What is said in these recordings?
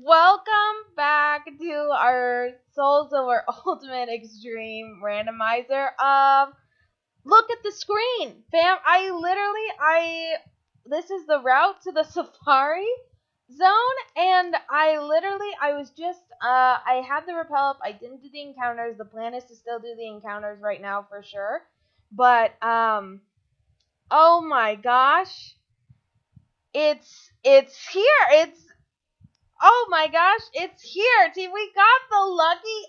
Welcome back to our Soul Silver Ultimate Extreme Randomizer. Look at the screen, fam. This is the route to the Safari Zone, and I had the rappel up. I didn't do the encounters. The plan is to still do the encounters right now for sure. But, oh my gosh. It's here. Oh my gosh, it's here, team. We got the lucky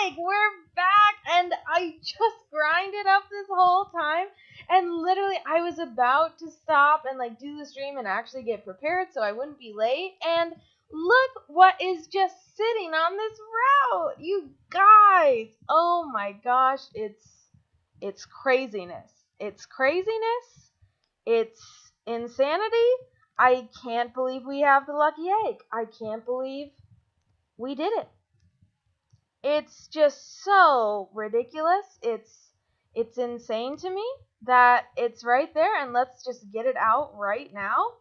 egg. We're back, and I just grinded up this whole time, and literally I was about to stop and do the stream and actually get prepared so I wouldn't be late, and look what is just sitting on this route, you guys. Oh my gosh, it's craziness. It's craziness. It's insanity. I can't believe we have the lucky egg. I can't believe we did it. It's just so ridiculous. It's insane to me that it's right there, and let's just get it out right now.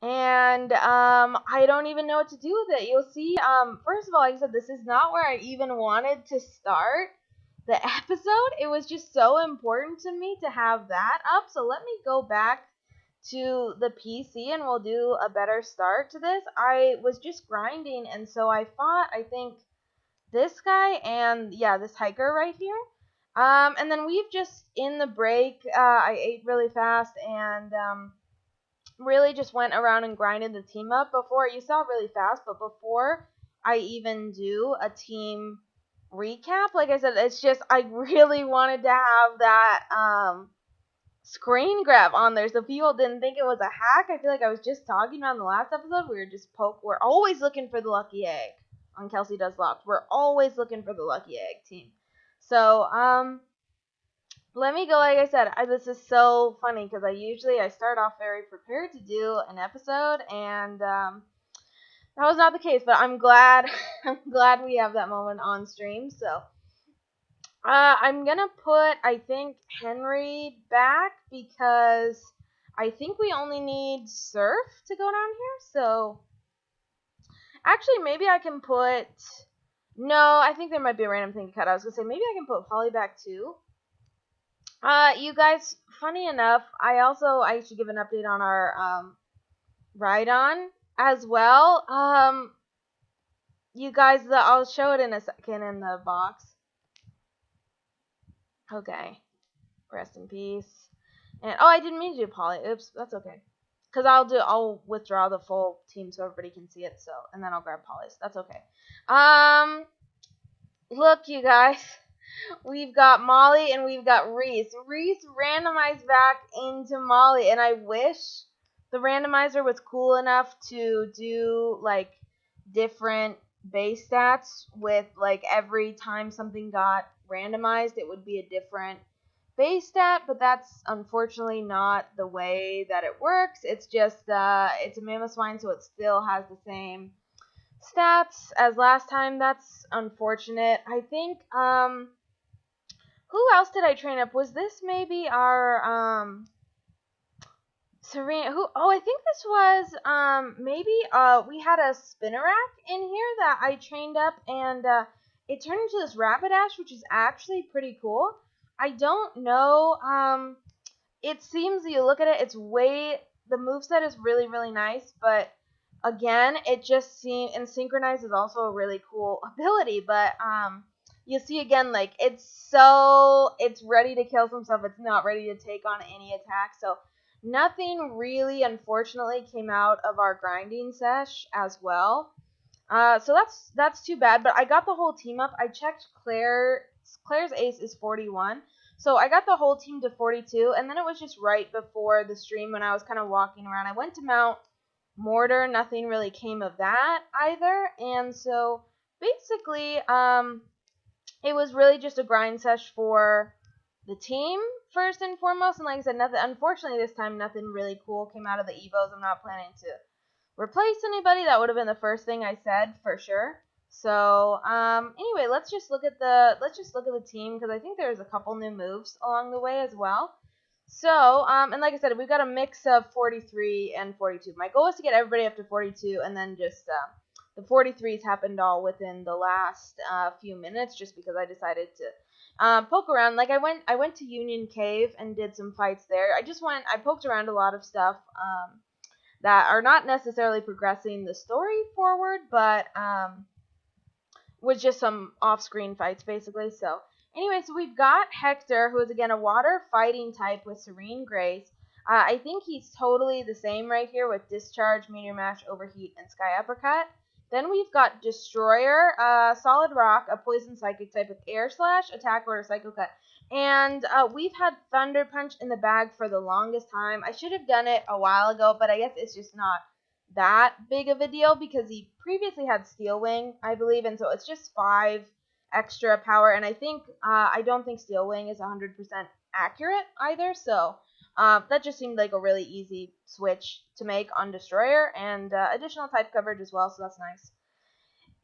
And I don't even know what to do with it. You'll see, first of all, like I said, this is not where I even wanted to start the episode. It was just so important to me to have that up. So let me go back to the PC and we'll do a better start to this. I was just grinding, and so I fought, I think, this guy and this hiker right here. And then we've just, in the break, I ate really fast and really just went around and grinded the team up before. You saw really fast, but before I even do a team recap, like I said, it's just I really wanted to have that screen grab on there so people didn't think it was a hack. I feel like I was just talking about in the last episode. We're always looking for the lucky egg on Kelsey Does Locked. We're always looking for the lucky egg, team. So let me go. Like I said, this is so funny because I start off very prepared to do an episode, and that was not the case, but I'm glad we have that moment on stream. So I'm gonna put, I think, Henry back because I think we only need Surf to go down here. So actually, maybe I can put, no, I think there might be a random thing to cut. I was gonna say maybe I can put Polly back too. You guys, funny enough, I should give an update on our ride-on as well. You guys, I'll show it in a second in the box. Okay, rest in peace. And I didn't mean to do Polly. Oops, that's okay. Cause I'll withdraw the full team so everybody can see it. So, and then I'll grab Polly's. That's okay. Look, you guys, we've got Molly and we've got Reese. Reese randomized back into Molly, and I wish the randomizer was cool enough to do different base stats with every time something got randomized, it would be a different base stat, but that's unfortunately not the way that it works. It's just it's a mammoth swine, so it still has the same stats as last time. That's unfortunate. I think who else did I train up? Was this maybe our Serena? I think this was maybe we had a Spinnerack in here that I trained up, and it turned into this Rapidash, which is actually pretty cool. I don't know. It seems, you look at it, the moveset is really, really nice, but again, it just seems, and Synchronize is also a really cool ability, but you see again, it's ready to kill some stuff. It's not ready to take on any attack, so nothing really, unfortunately, came out of our grinding sesh as well. So that's too bad, but I got the whole team up. I checked Claire's ace is 41, so I got the whole team to 42, and then it was just right before the stream when I was kind of walking around. I went to Mount Mortar, nothing really came of that either, and so basically, it was really just a grind sesh for the team first and foremost, and like I said, unfortunately this time nothing really cool came out of the Evos. I'm not planning to replace anybody. That would have been the first thing I said for sure. So anyway, let's just look at the team, because I think there's a couple new moves along the way as well. So, and like I said, we've got a mix of 43 and 42. My goal is to get everybody up to 42, and then just the 43s happened all within the last few minutes, just because I decided to poke around. Like I went to Union Cave and did some fights there. I poked around a lot of stuff that are not necessarily progressing the story forward, but with just some off-screen fights, basically. So, anyway, so we've got Hector, who is, again, a water fighting type with Serene Grace. I think he's totally the same right here with Discharge, Meteor Mash, Overheat, and Sky Uppercut. Then we've got Destroyer, Solid Rock, a Poison Psychic type with Air Slash, Attack Order, Psycho Cut. And we've had Thunder Punch in the bag for the longest time. I should have done it a while ago, but I guess it's just not that big of a deal because he previously had Steel Wing, I believe, and so it's just 5 extra power. And I don't think Steel Wing is 100% accurate either, so that just seemed like a really easy switch to make on Destroyer, and additional type coverage as well, so that's nice.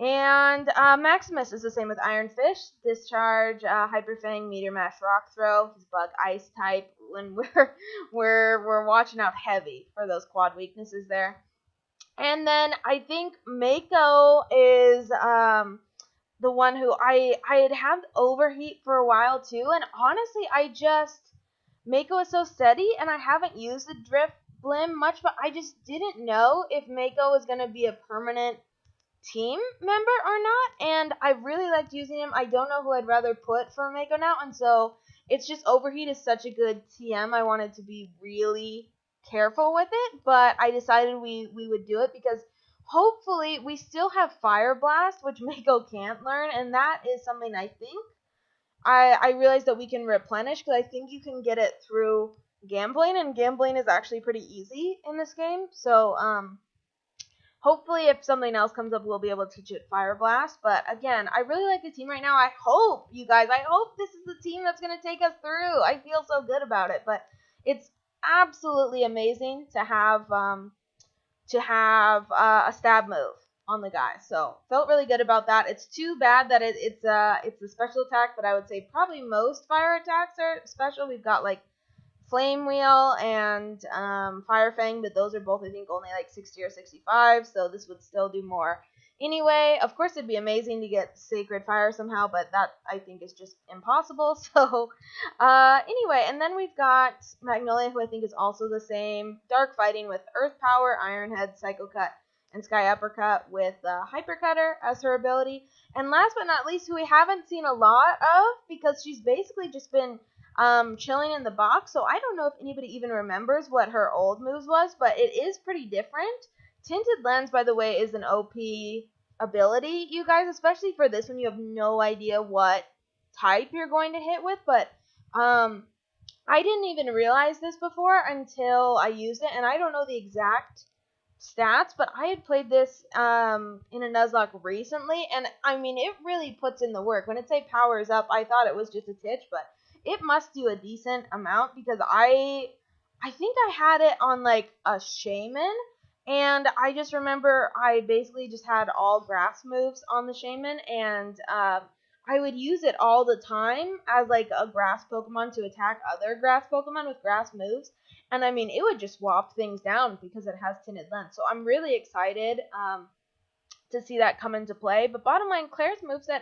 And Maximus is the same with Iron Fish, Discharge, Hyper Fang, Meteor Mash, Rock Throw. He's Bug Ice type when we're watching out heavy for those quad weaknesses there. And then I think Mako is the one who I had had Overheat for a while too, and honestly, Mako is so steady, and I haven't used the Drift Blim much, but I just didn't know if Mako was going to be a permanent team member or not, and I really liked using him. I don't know who I'd rather put for Mako now, and so it's just Overheat is such a good TM. I wanted to be really careful with it, but I decided we would do it because hopefully we still have Fire Blast, which Mako can't learn, and that is something I think I realized that we can replenish, because I think you can get it through gambling, and gambling is actually pretty easy in this game. So hopefully if something else comes up, we'll be able to teach it Fire Blast. But again, I really like the team right now. I hope this is the team that's going to take us through. I feel so good about it, but it's absolutely amazing to have a stab move on the guy. So felt really good about that. It's too bad that it's a special attack, but I would say probably most fire attacks are special. We've got like Flame Wheel and Fire Fang, but those are both I think only like 60 or 65, so this would still do more. Anyway, of course it'd be amazing to get Sacred Fire somehow, but that I think is just impossible. So anyway, and then we've got Magnolia, who I think is also the same. Dark Fighting with Earth Power, Iron Head, Psycho Cut, and Sky Uppercut with Hyper Cutter as her ability. And last but not least, who we haven't seen a lot of because she's basically just been chilling in the box, so I don't know if anybody even remembers what her old moves was, but it is pretty different. Tinted Lens, by the way, is an OP ability, you guys, especially for this when you have no idea what type you're going to hit with, but I didn't even realize this before until I used it, and I don't know the exact stats, but I had played this in a Nuzlocke recently, and I mean, it really puts in the work. When it say powers up, I thought it was just a titch, but it must do a decent amount because I think I had it on like a Shaman, and I just remember I basically just had all grass moves on the Shaman, and I would use it all the time as like a grass Pokemon to attack other grass Pokemon with grass moves. And I mean, it would just swap things down because it has Tinted Lens. So I'm really excited to see that come into play. But bottom line, Claire's moveset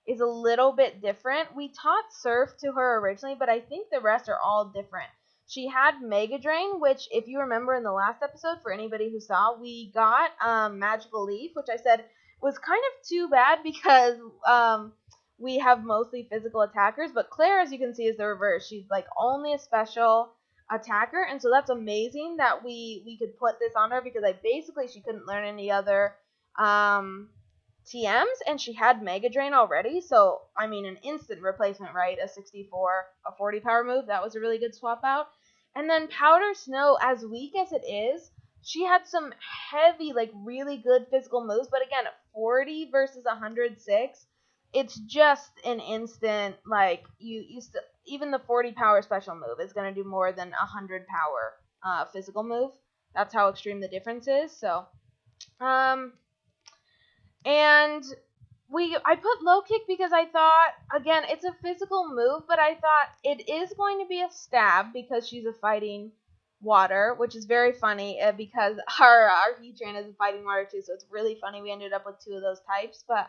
is a little bit different. We taught Surf to her originally, but I think the rest are all different. She had Mega Drain, which if you remember in the last episode, for anybody who saw, we got Magical Leaf, which I said was kind of too bad because we have mostly physical attackers. But Claire, as you can see, is the reverse. She's like only a special attacker, and so that's amazing that we could put this on her because she couldn't learn any other TMs, and she had Mega Drain already, so I mean an instant replacement, right? A 64, a 40 power move, that was a really good swap out. And then Powder Snow, as weak as it is, she had some heavy, like really good physical moves, but again, 40 versus 106, it's just an instant, like even the 40 power special move is going to do more than 100 power physical move. That's how extreme the difference is. So and I put low kick because I thought, again, it's a physical move, but I thought it is going to be a stab because she's a fighting water, which is very funny because our Heatran is a fighting water too, so it's really funny we ended up with two of those types. But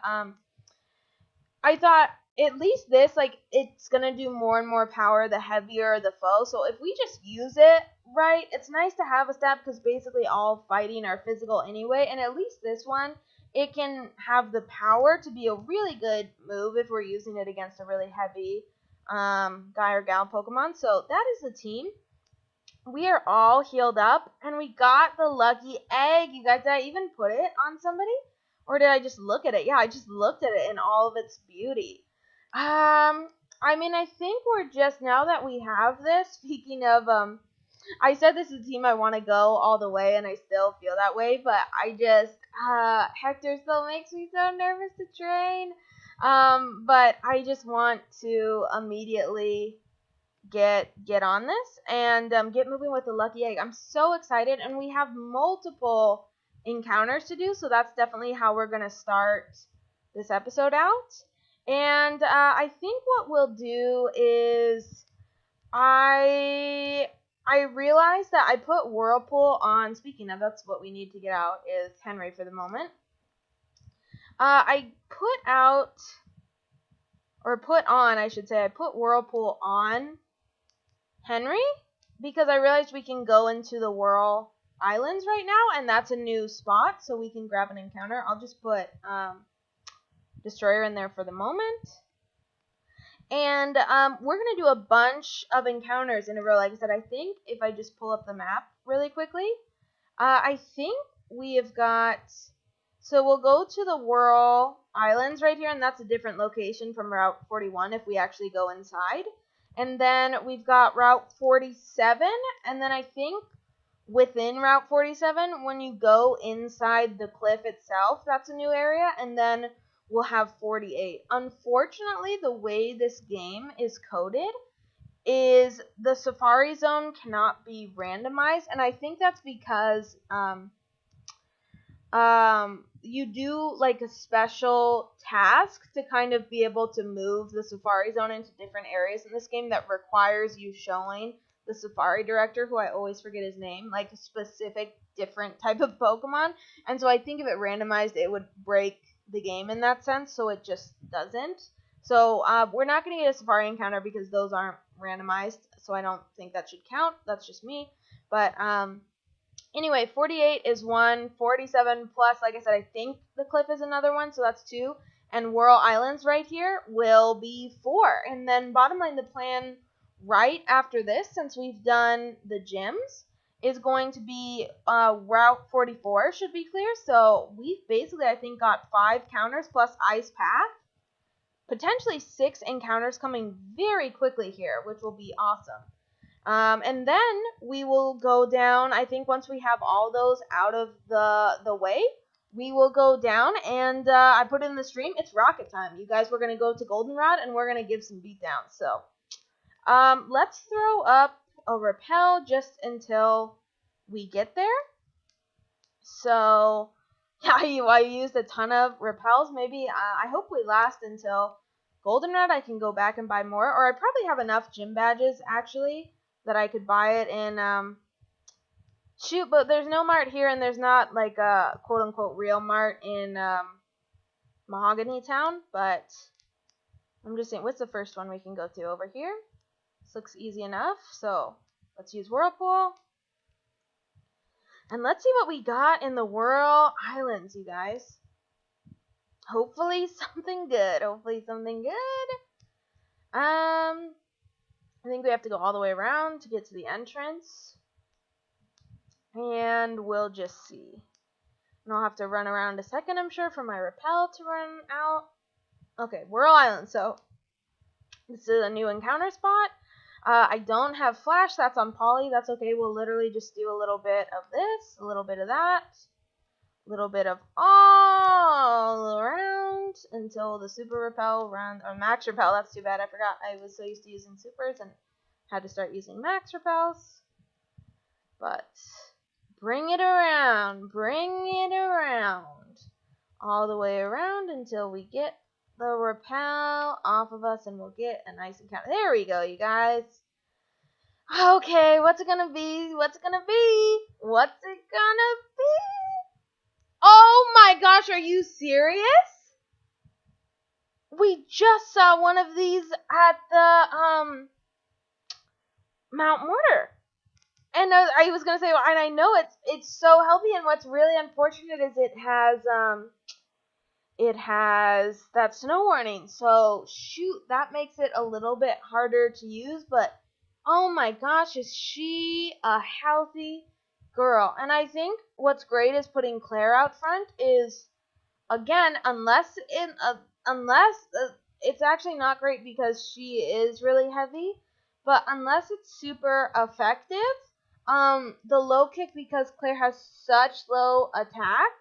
I thought at least this, like, it's gonna do more and more power the heavier the foe. So if we just use it right, it's nice to have a stab because basically all fighting are physical anyway, and at least this one, it can have the power to be a really good move if we're using it against a really heavy guy or gal Pokemon. So that is the team. We are all healed up, and we got the lucky egg. You guys, did I even put it on somebody? Or did I just look at it? Yeah, I just looked at it in all of its beauty. I mean, I think we're just, now that we have this, speaking of, I said this is a team I want to go all the way, and I still feel that way, but I just, Hector still makes me so nervous to train. But I just want to immediately get on this and get moving with the lucky egg. I'm so excited, and we have multiple encounters to do, so that's definitely how we're going to start this episode out. And I think what we'll do is I realized that I put Whirlpool on. Speaking of, that's what we need to get out is Henry for the moment. I put Whirlpool on Henry because I realized we can go into the Whirl Islands right now, and that's a new spot, so we can grab an encounter. I'll just put Destroyer in there for the moment. And we're going to do a bunch of encounters in a row. Like I said, I think if I just pull up the map really quickly, I think we have got... So we'll go to the Whirl Islands right here, and that's a different location from Route 41 if we actually go inside. And then we've got Route 47, and then I think within Route 47, when you go inside the cliff itself, that's a new area, and then we'll have 48. Unfortunately, the way this game is coded is the Safari Zone cannot be randomized, and I think that's because you do like a special task to kind of be able to move the Safari Zone into different areas in this game that requires you showing the Safari Director, who I always forget his name, like a specific different type of Pokemon. And so I think if it randomized, it would break the game in that sense, so it just doesn't. So we're not going to get a Safari encounter because those aren't randomized, so I don't think that should count. That's just me. But anyway, 48 is 1, 47 plus, like I said, I think the cliff is another one, so that's 2. And Whirl Islands right here will be 4. And then bottom line, the plan right after this, since we've done the gyms, is going to be Route 44 should be clear. So we've basically, I think, got 5 counters plus Ice Path. Potentially 6 encounters coming very quickly here, which will be awesome. And then we will go down, I think once we have all those out of the way, we will go down and I put it in the stream, it's rocket time. You guys, we're going to go to Goldenrod and we're going to give some beatdowns. So let's throw up a repel just until we get there. So yeah, I used a ton of repels. Maybe I hope we last until Goldenrod. I can go back and buy more, or I probably have enough gym badges actually that I could buy it in, shoot, but there's no mart here, and there's not, like, a quote-unquote real mart in, Mahogany Town, but I'm just saying, what's the first one we can go to over here? This looks easy enough, so let's use Whirlpool, and let's see what we got in the Whirl Islands, you guys. Hopefully something good, I think we have to go all the way around to get to the entrance. And we'll just see. And I'll have to run around a second, I'm sure, for my repel to run out. Okay, Whirl Island. So, this is a new encounter spot. I don't have Flash. That's on Polly. That's okay. We'll literally just do a little bit of this, a little bit of that, a little bit of all around until the Super Repel round, or Max Repel. That's too bad. I forgot. I was so used to using Supers and had to start using Max Repels. But bring it around. all the way around until we get the repel off of us, and we'll get a nice encounter. There we go, you guys. Okay, what's it gonna be? What's it gonna be? What's it gonna be? Oh my gosh, are you serious? We just saw one of these at the Mount Mortar. And I was gonna say, and I know it's so healthy, and what's really unfortunate is it has that snow warning. So shoot, that makes it a little bit harder to use, but oh my gosh, is she a healthy girl? And I think what's great is putting Claire out front is, again, unless it's actually not great because she is really heavy, but unless it's super effective, the low kick, because Claire has such low attack,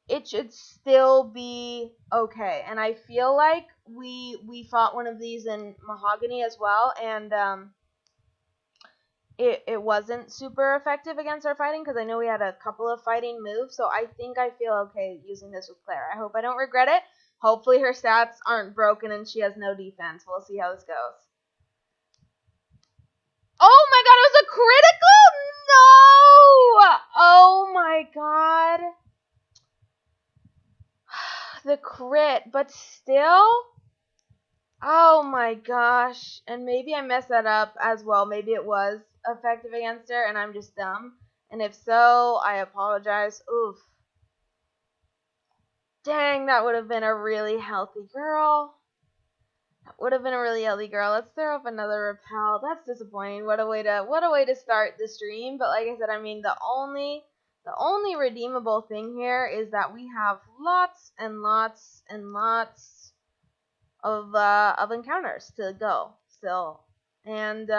it should still be okay. And I feel like we fought one of these in Mahogany as well, and it wasn't super effective against our fighting, because I know we had a couple of fighting moves, so I think I feel okay using this with Claire. I hope I don't regret it. Hopefully her stats aren't broken and she has no defense. We'll see how this goes. Oh my god, it was a critical? No! Oh my god. The crit, but still? Oh my gosh. And maybe I messed that up as well. Maybe it was effective against her and I'm just dumb. And if so, I apologize. Oof. Dang, that would have been a really healthy girl. That would have been a really healthy girl. Let's throw up another repel. That's disappointing. What a way to start the stream. But like I said, I mean, the only redeemable thing here is that we have lots and lots and lots of encounters to go still. And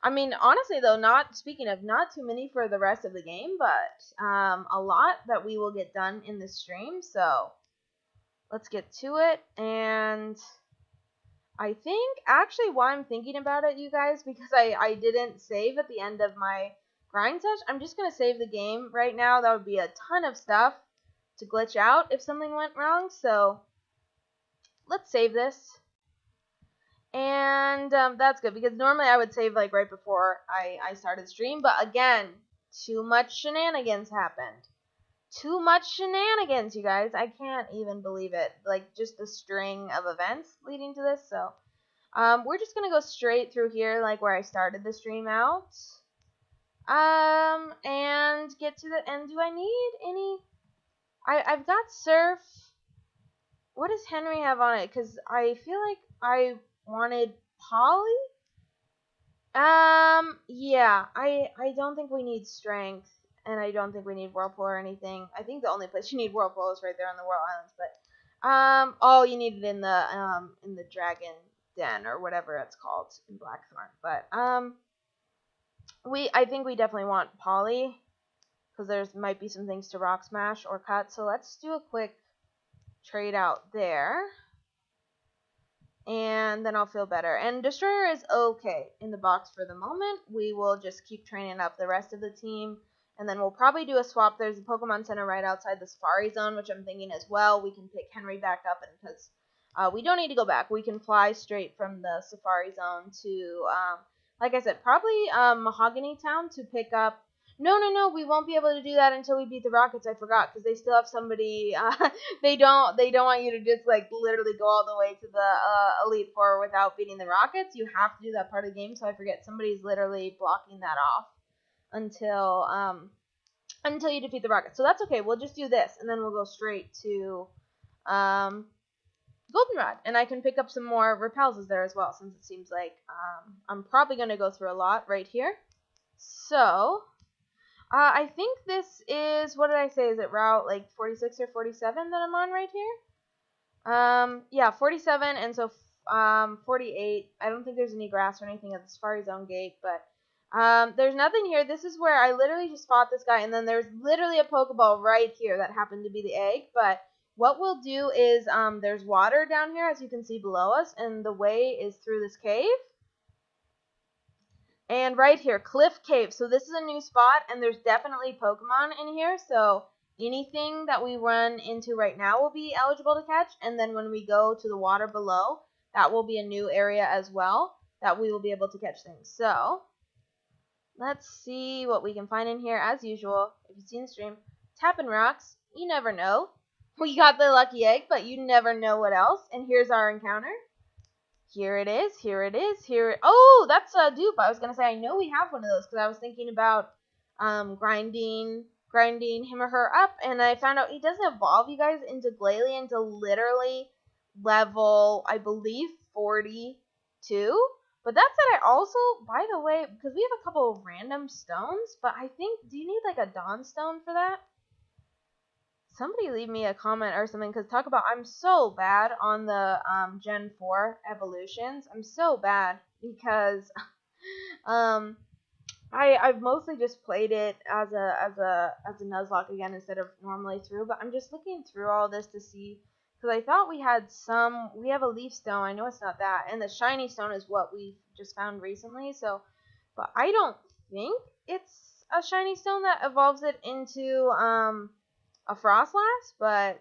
I mean, honestly though, not too many for the rest of the game, but a lot that we will get done in the stream. So let's get to it. And I think actually while I'm thinking about it, you guys, because I didn't save at the end of my grind session, I'm just gonna save the game right now. That would be a ton of stuff to glitch out if something went wrong. So let's save this. And that's good, because normally I would save like right before I started the stream, but again, too much shenanigans happened. Too much shenanigans, you guys. I can't even believe it. Like, just the string of events leading to this. So we're just gonna go straight through here, like where I started the stream out, and get to the end. Do I need any? I've got Surf. What does Henry have on it? Because I feel like I wanted Polly. Yeah, I don't think we need Strength, and I don't think we need Whirlpool or anything. I think the only place you need Whirlpool is right there on the Whirl Islands, but oh, you need it in the Dragon Den or whatever it's called in Blackthorn. But I think we definitely want Polly, because there's might be some things to Rock Smash or cut. So let's do a quick trade out there, and then I'll feel better. And Destroyer is okay in the box for the moment. We will just keep training up the rest of the team, and then we'll probably do a swap. There's a Pokemon Center right outside the Safari Zone, which I'm thinking as well. We can pick Henry back up, and because we don't need to go back, we can fly straight from the Safari Zone to, like I said, probably Mahogany Town to pick up. No, we won't be able to do that until we beat the Rockets. I forgot, because they still have somebody. They don't want you to just like literally go all the way to the Elite Four without beating the Rockets. You have to do that part of the game. So I forget, somebody's literally blocking that off until you defeat the Rockets. So that's okay. We'll just do this, and then we'll go straight to Goldenrod, and I can pick up some more repels there as well, since it seems like I'm probably going to go through a lot right here. So I think this is, what did I say? Is it route like 46 or 47 that I'm on right here? Yeah, 47, and so 48. I don't think there's any grass or anything at the Safari Zone gate, but there's nothing here. This is where I literally just fought this guy, and then there's literally a Pokeball right here that happened to be the egg. But what we'll do is there's water down here, as you can see below us, and the way is through this cave. And right here, Cliff Cave. So this is a new spot, and there's definitely Pokemon in here. So anything that we run into right now will be eligible to catch, and then when we go to the water below, that will be a new area as well that we will be able to catch things. So let's see what we can find in here. As usual, if you've seen the stream, tapping rocks, you never know. We got the lucky egg, but you never know what else. And here's our encounter. Here it is, here it is, oh, that's a dupe. I was going to say, I know we have one of those, because I was thinking about grinding him or her up, and I found out he doesn't evolve, you guys, into Glalie until literally level, I believe, 42. But that said, I also, by the way, because we have a couple of random stones, but I think, do you need like a Dawn stone for that? Somebody leave me a comment or something, because talk about, I'm so bad on the Gen 4 evolutions. I'm so bad because I've mostly just played it as a Nuzlocke again instead of normally through, but I'm just looking through all this to see, because I thought we have a leaf stone. I know it's not that, and the shiny stone is what we just found recently. So, but I don't think it's a shiny stone that evolves it into a Frostlass, but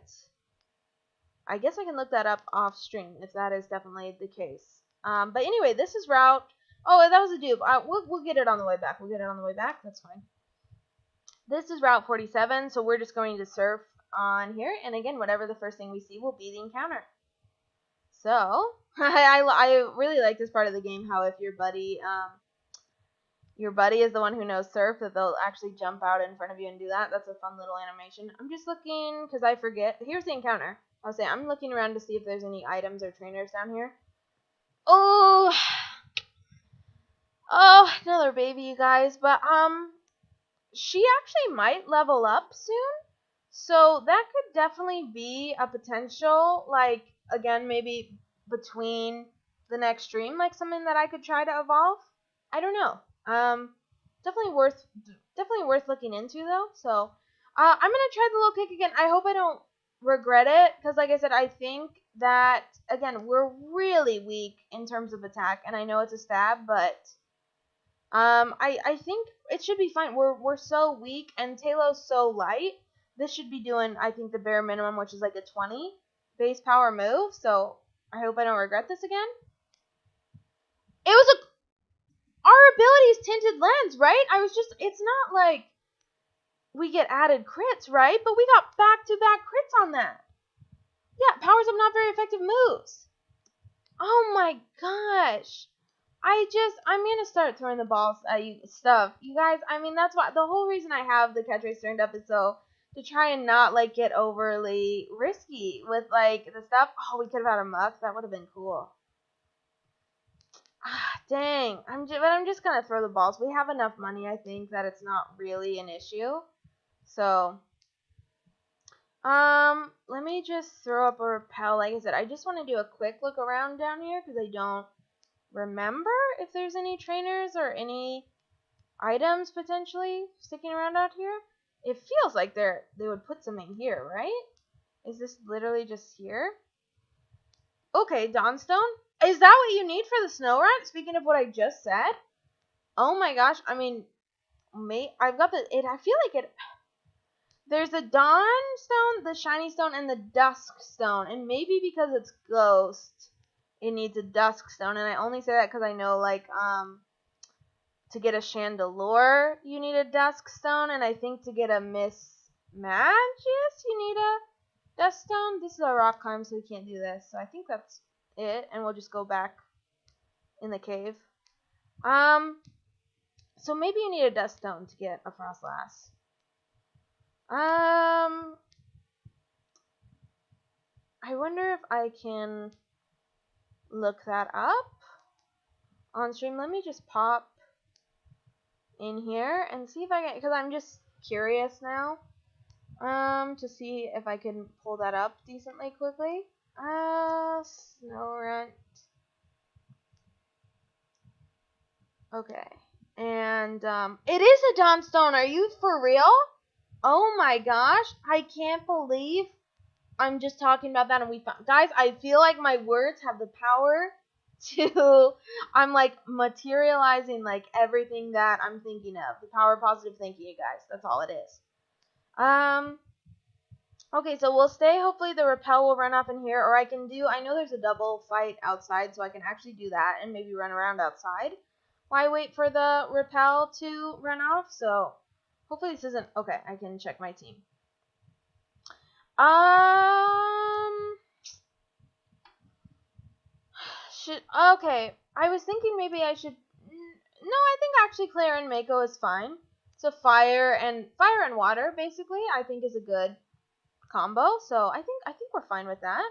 I guess I can look that up off stream if that is definitely the case. But anyway, this is route. Oh, that was a dupe. We'll get it on the way back. We'll get it on the way back. That's fine. This is Route 47, so we're just going to surf on here. And again, whatever the first thing we see will be the encounter. So, I really like this part of the game, how if your buddy is the one who knows surf, that they'll actually jump out in front of you and do that. That's a fun little animation. I'm just looking, because I forget. Here's the encounter. I'll say I'm looking around to see if there's any items or trainers down here. Oh, another baby, you guys. But she actually might level up soon, so that could definitely be a potential. Like, again, maybe between the next stream, like something that I could try to evolve. I don't know. Definitely worth looking into though. So, I'm gonna try the low kick again. I hope I don't regret it, because like I said, I think that again we're really weak in terms of attack, and I know it's a stab, but I think it should be fine. We're so weak, and Talos so light. This should be doing, I think, the bare minimum, which is like a 20 base power move. So I hope I don't regret this again. It was our ability's tinted lens, right? It's not like we get added crits, right? But we got back-to-back crits on that. Yeah, powers up not very effective moves. Oh my gosh. I'm gonna start throwing the balls at you stuff. You guys, I mean, that's why the whole reason I have the catch race turned up is so to try and not like get overly risky with like the stuff. Oh, we could have had a muck. That would have been cool. Ah, dang. But I'm just gonna throw the balls. We have enough money, I think, that it's not really an issue. So, let me just throw up a repel. Like I said, I just want to do a quick look around down here because I don't remember if there's any trainers or any items potentially sticking around out here. It feels like they would put something here, right? Is this literally just here? Okay, Dawnstone. Is that what you need for the snow run? Speaking of what I just said. Oh my gosh. I mean, I've got I feel like it. There's the Dawn Stone, the Shiny Stone, and the Dusk Stone. And maybe because it's Ghost, it needs a Dusk Stone. And I only say that because I know, like, to get a Chandelure, you need a Dusk Stone. And I think to get a Miss Magius, you need a Dusk Stone. This is a rock climb, so we can't do this. So I think that's it. And we'll just go back in the cave. So maybe you need a Dust Stone to get a Frostlass. I wonder if I can look that up on stream. Let me just pop in here and see if I can, because I'm just curious now, to see if I can pull that up decently quickly. Snow Rent. Okay. And, it is a Dawnstone. Are you for real? Oh my gosh, I can't believe I'm just talking about that and we found, guys, I feel like my words have the power to, I'm like materializing like everything that I'm thinking of. The power of positive thinking, you guys. That's all it is. Okay, so we'll stay. Hopefully the repel will run off in here, or I know there's a double fight outside, so I can actually do that and maybe run around outside while I wait for the repel to run off. So hopefully this isn't, okay, I can check my team. Okay, I was thinking maybe I should, no, I think actually Claire and Mako is fine. So fire and water, basically, I think is a good combo, so I think we're fine with that.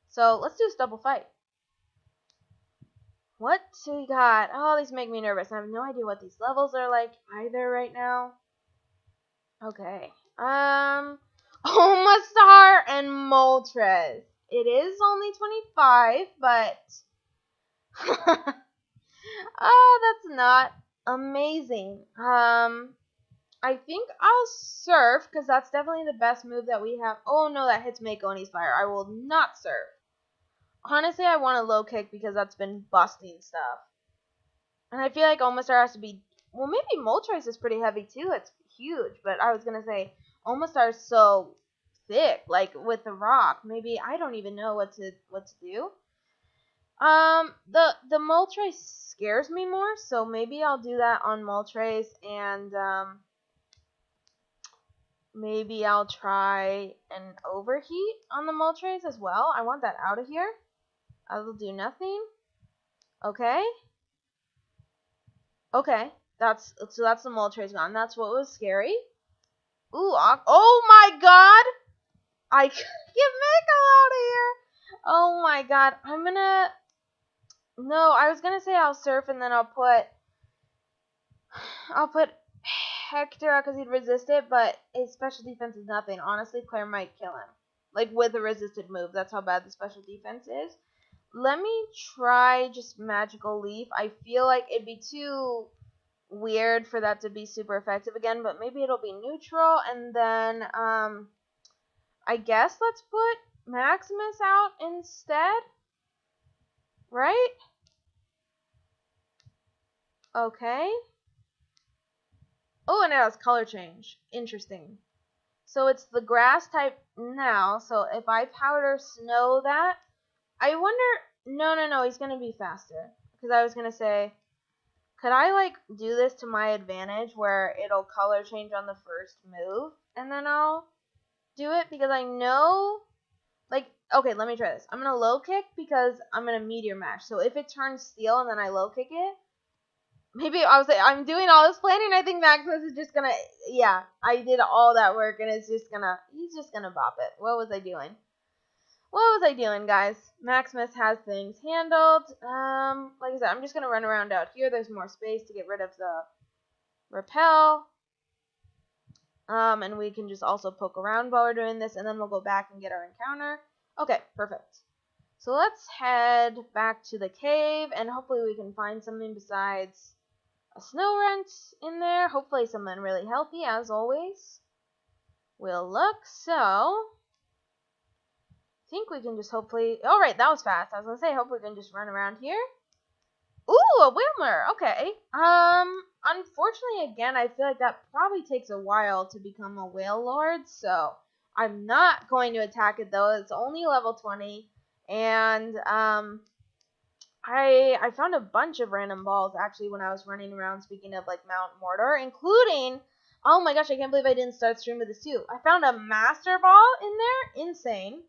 So let's do this double fight. What do we got? Oh, these make me nervous. I have no idea what these levels are like either right now. Okay. Omastar and Moltres. It is only 25, but oh, that's not amazing. I think I'll surf, because that's definitely the best move that we have. Oh no, that hits Mako and he's fire. I will not surf. Honestly, I want a low kick because that's been busting stuff. And I feel like Omastar has to be, well, maybe Moltres is pretty heavy too. It's huge, but I was going to say Omastar is so thick, like with the rock. Maybe I don't even know what to do. The Moltres scares me more, so maybe I'll do that on Moltres, and maybe I'll try an overheat on the Moltres as well. I want that out of here. I will do nothing. Okay. Okay. That's the Moltres gone. That's what was scary. Ooh, oh my god! I can't get Mako out of here! Oh my god. No, I was gonna say I'll surf and then I'll put Hector out because he'd resist it, but his special defense is nothing. Honestly, Claire might kill him. Like, with a resisted move. That's how bad the special defense is. Let me try just Magical Leaf. I feel like it'd be too weird for that to be super effective again, but maybe it'll be neutral, and then, I guess let's put Maximus out instead, right? Okay. Oh, and it has color change. Interesting. So it's the grass type now, so if I powder snow that, I wonder, no, he's going to be faster. Because I was going to say, could I, like, do this to my advantage where it'll color change on the first move, and then I'll do it? Because I know, like, okay, let me try this. I'm going to low kick because I'm going to meteor mash. So if it turns steel and then I low kick it, maybe I'm doing all this planning. I think Maximus is just going to, yeah, I did all that work, and he's just going to bop it. What was I doing? What was I doing, guys? Maximus has things handled. Like I said, I'm just going to run around out here. There's more space to get rid of the repel. And we can just also poke around while we're doing this, and then we'll go back and get our encounter. Okay, perfect. So let's head back to the cave, and hopefully we can find something besides a snow rent in there. Hopefully something really healthy, as always. We'll look. So think we can just hopefully, alright, that was fast. I was gonna say, hope we can just run around here. Ooh, a Whalmer, okay. Unfortunately, again, I feel like that probably takes a while to become a Whale Lord, so I'm not going to attack it, though. It's only level 20, and, I found a bunch of random balls, actually, when I was running around, speaking of, like, Mount Mordor, including, oh my gosh, I can't believe I didn't start stream with this, too. I found a Master Ball in there, insane.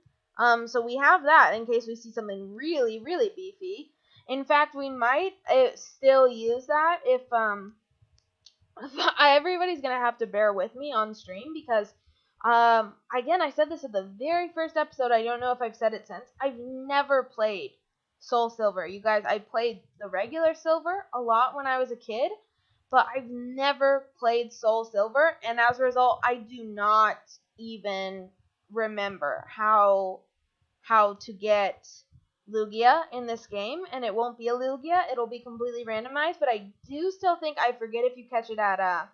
So we have that in case we see something really, really beefy. In fact, we might still use that if everybody's gonna have to bear with me on stream because, again, I said this at the very first episode. I don't know if I've said it since. I've never played Soul Silver. You guys, I played the regular Silver a lot when I was a kid, but I've never played Soul Silver, and as a result, I do not even remember how to get Lugia in this game, and it won't be a Lugia, it'll be completely randomized, but I do still think I forget if you catch it at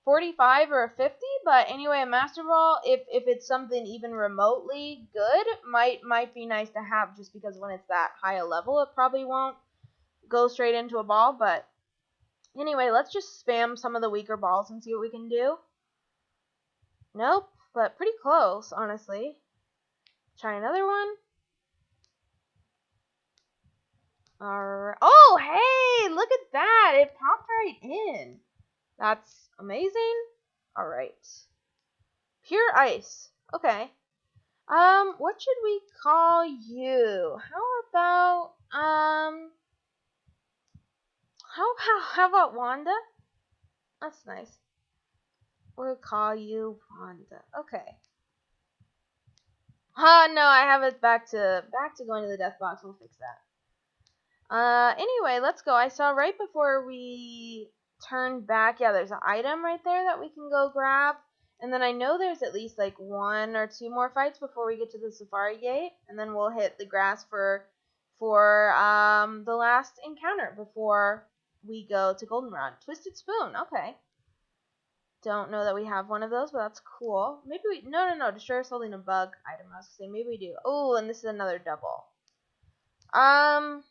45 or a 50, but anyway, a Master Ball, if it's something even remotely good, might be nice to have, just because when it's that high a level, it probably won't go straight into a ball, but anyway, let's just spam some of the weaker balls and see what we can do. Nope. but pretty close, honestly. Try another one. Alright. Oh, hey, look at that. It popped right in. That's amazing. Alright. Pure ice. Okay. What should we call you? How about Wanda? That's nice. We'll call you Wanda. Okay. No, I have it back to going to the death box. We'll fix that. Anyway, let's go. I saw right before we turned back, yeah, there's an item right there that we can go grab. And then I know there's at least like 1 or 2 more fights before we get to the Safari Gate, and then we'll hit the grass for the last encounter before we go to Goldenrod. Twisted Spoon. Okay. Don't know that we have one of those, but that's cool. Maybe we... No. Destroyer's holding a bug item. I was going to say, maybe we do. Oh, and this is another double. I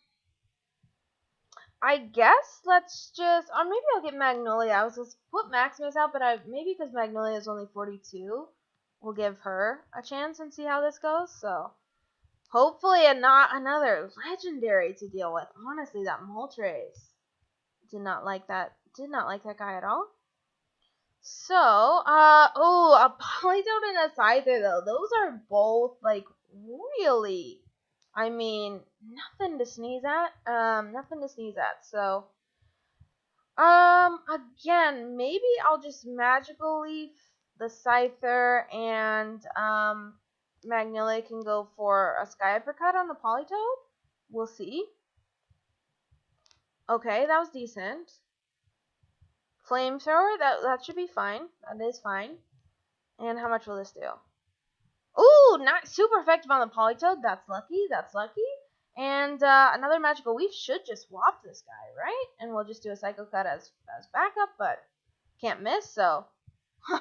guess let's just... Or maybe I'll get Magnolia. I was going to put Maximus out, but maybe because Magnolia is only 42, we'll give her a chance and see how this goes. So, hopefully not another legendary to deal with. Honestly, that Moltres did not like that guy at all. So, a Polydot and a Scyther, though. Those are both, like, really, I mean, nothing to sneeze at. So, again, maybe I'll just Magical Leaf the Scyther, and, Magnolia can go for a Sky Uppercut on the Politoed. We'll see. Okay, that was decent. Flamethrower, that should be fine. That is fine. And how much will this do? Ooh, not super effective on the Politoed. That's lucky. And another Magical Leaf should just swap this guy, right? And we'll just do a Psycho Cut as backup, but can't miss, so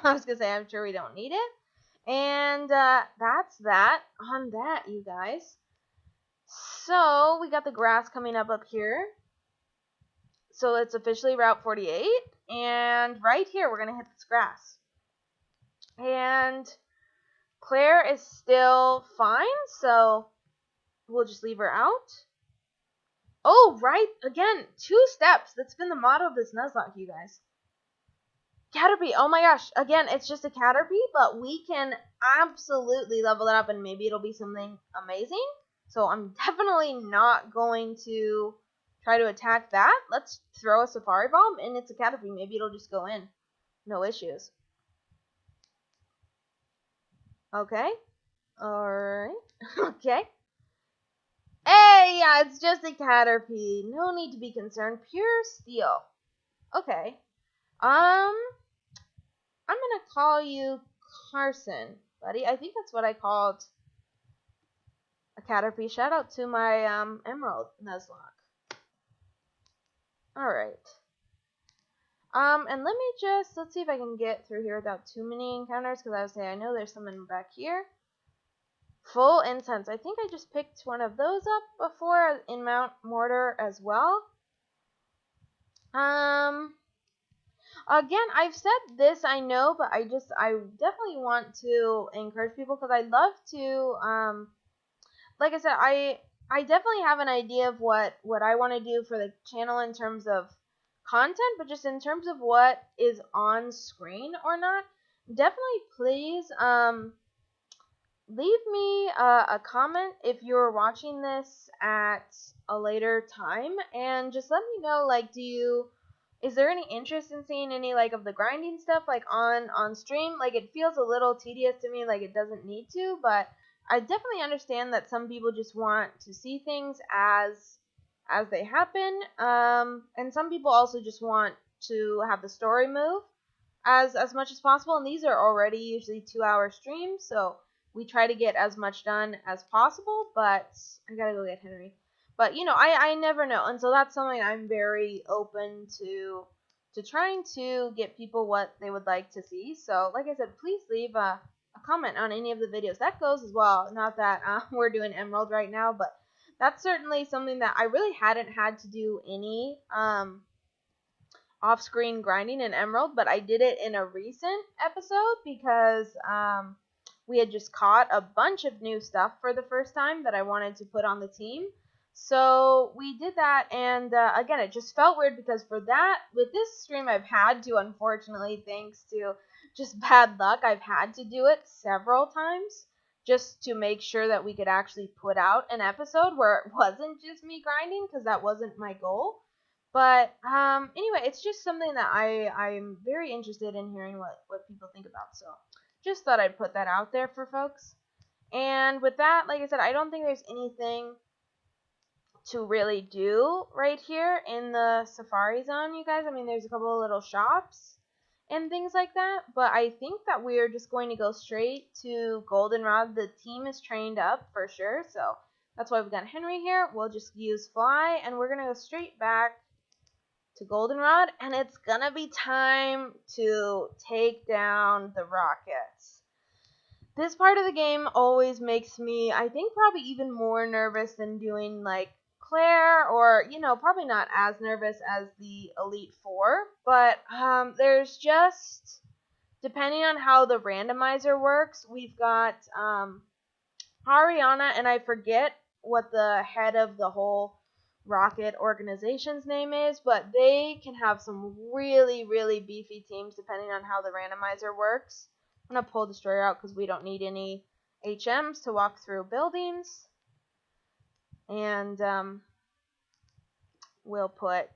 I was going to say I'm sure we don't need it. And that's that on that, you guys. So we got the grass coming up here. So it's officially Route 48. And right here, we're going to hit this grass. And Claire is still fine, so we'll just leave her out. Oh, right. Again, 2 steps. That's been the motto of this Nuzlocke, you guys. Caterpie. Oh my gosh. Again, it's just a Caterpie, but we can absolutely level it up, and maybe it'll be something amazing. So I'm definitely not going to try to attack that. Let's throw a Safari Bomb, and it's a Caterpie. Maybe it'll just go in. No issues. Okay. Alright. Okay. Hey, yeah, it's just a Caterpie. No need to be concerned. Pure Steel. Okay. I'm gonna call you Carson, buddy. I think that's what I called a Caterpie. Shout out to my Emerald Nuzlocke. Alright. And let's see if I can get through here without too many encounters, because I know there's someone back here. Full Incense. I think I just picked one of those up before in Mount Mortar as well. Again, I've said this, I know, but I definitely want to encourage people, because I'd love to, like I said, I definitely have an idea of what I want to do for the channel in terms of content, but just in terms of what is on screen or not, definitely please, leave me a comment if you're watching this at a later time, and just let me know, like, is there any interest in seeing any, like, of the grinding stuff, like, on stream? Like, it feels a little tedious to me, like it doesn't need to, but I definitely understand that some people just want to see things as they happen, and some people also just want to have the story move as much as possible, and these are already usually 2-hour streams, so we try to get as much done as possible, but I gotta go get Henry. But, you know, I never know, and so that's something I'm very open to trying to get people what they would like to see. So, like I said, please leave a comment on any of the videos. That goes as well. Not that we're doing Emerald right now, but that's certainly something that I really hadn't had to do any off-screen grinding in Emerald, but I did it in a recent episode because we had just caught a bunch of new stuff for the first time that I wanted to put on the team. So we did that, and again, it just felt weird because with this stream, I've had to, unfortunately, thanks to just bad luck, I've had to do it several times just to make sure that we could actually put out an episode where it wasn't just me grinding, because that wasn't my goal. But anyway, it's just something that I'm very interested in hearing what people think about. So just thought I'd put that out there for folks. And with that, like I said, I don't think there's anything to really do right here in the Safari Zone, you guys. I mean, there's a couple of little shops and things like that, but I think that we're just going to go straight to Goldenrod. The team is trained up for sure, so that's why we've got Henry here. We'll just use Fly, and we're going to go straight back to Goldenrod, and it's going to be time to take down the Rockets. This part of the game always makes me, I think, probably even more nervous than doing, like, Claire, or, you know, probably not as nervous as the Elite Four, but there's just, depending on how the randomizer works, we've got Ariana, and I forget what the head of the whole Rocket organization's name is, but they can have some really, really beefy teams depending on how the randomizer works. I'm going to pull Destroyer out because we don't need any HMs to walk through buildings. And we'll put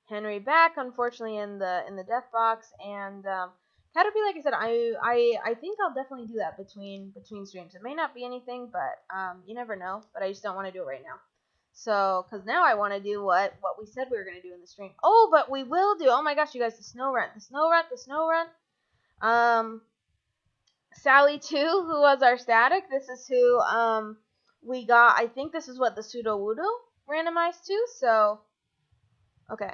Henry back, unfortunately, in the death box. And Caterpie, like I said, I think I'll definitely do that between streams. It may not be anything, but you never know. But I just don't want to do it right now. So, because now I want to do what we said we were going to do in the stream. Oh, but we will do. Oh my gosh, you guys, the snow run. Sally 2, who was our static. This is who we got. I think this is what the Pseudo Wudo randomized to. So, okay.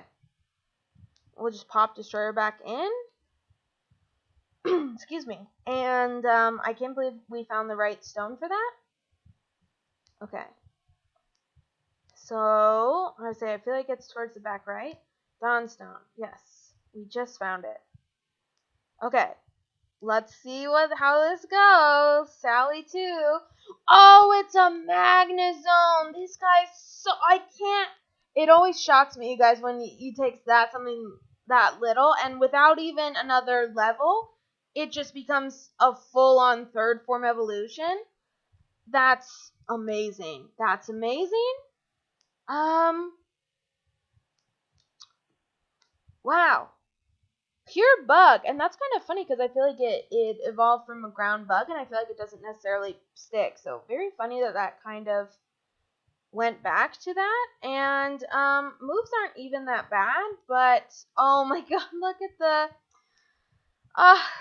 We'll just pop Destroyer back in. Excuse me. And I can't believe we found the right stone for that. Okay. So, I feel like it's towards the back right. Dawnstone. Yes. We just found it. Okay. Let's see how this goes. Sally 2. Oh, it's a Magnezone. This guy's so... I can't... It always shocks me, you guys, when you take something that little, and without even another level, it just becomes a full-on third form evolution. That's amazing. That's amazing. Wow. Pure bug, and that's kind of funny because I feel like it evolved from a ground bug, and I feel like it doesn't necessarily stick. So very funny that kind of went back to that. And moves aren't even that bad, but oh my god, look at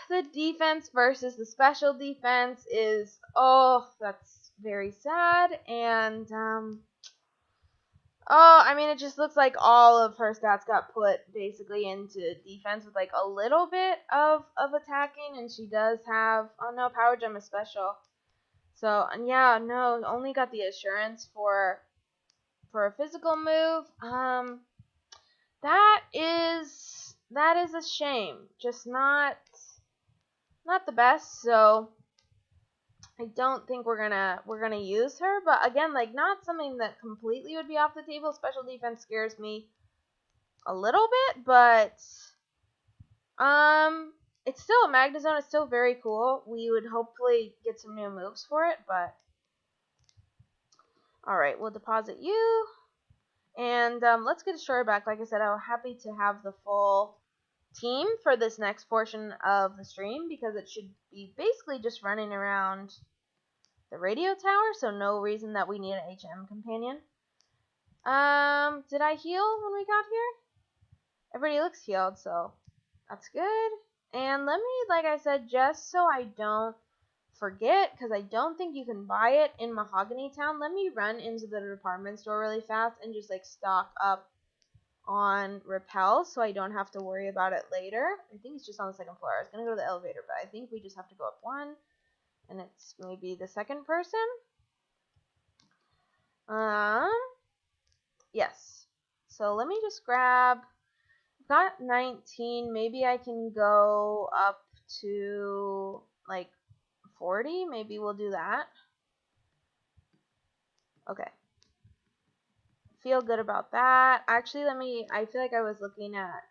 the defense versus the special defense is, oh, that's very sad. And oh, I mean, it just looks like all of her stats got put basically into defense with like a little bit of attacking, and she does have, oh no, Power Gem is special. So, yeah, no, only got the assurance for a physical move. That is a shame. Just not the best. So I don't think we're gonna use her, but again, like, not something that completely would be off the table. Special defense scares me a little bit, but it's still a Magnezone. It's still very cool. We would hopefully get some new moves for it, but all right, we'll deposit you, and let's get Destroyer back. Like I said, I'm happy to have the full team for this next portion of the stream because it should be basically just running around the radio tower, so no reason that we need an HM companion. Did I heal when we got here? Everybody looks healed, so that's good. And let me, like I said, just so I don't forget, because I don't think you can buy it in Mahogany Town, let me run into the department store really fast and just like stock up on Repel so I don't have to worry about it later. I think it's just on the second floor. I was going to go to the elevator, but I think we just have to go up one. And it's maybe the second person. Yes. So let me just grab, I've got 19. Maybe I can go up to like 40, maybe we'll do that. Okay. Feel good about that. Actually, I feel like I was looking at,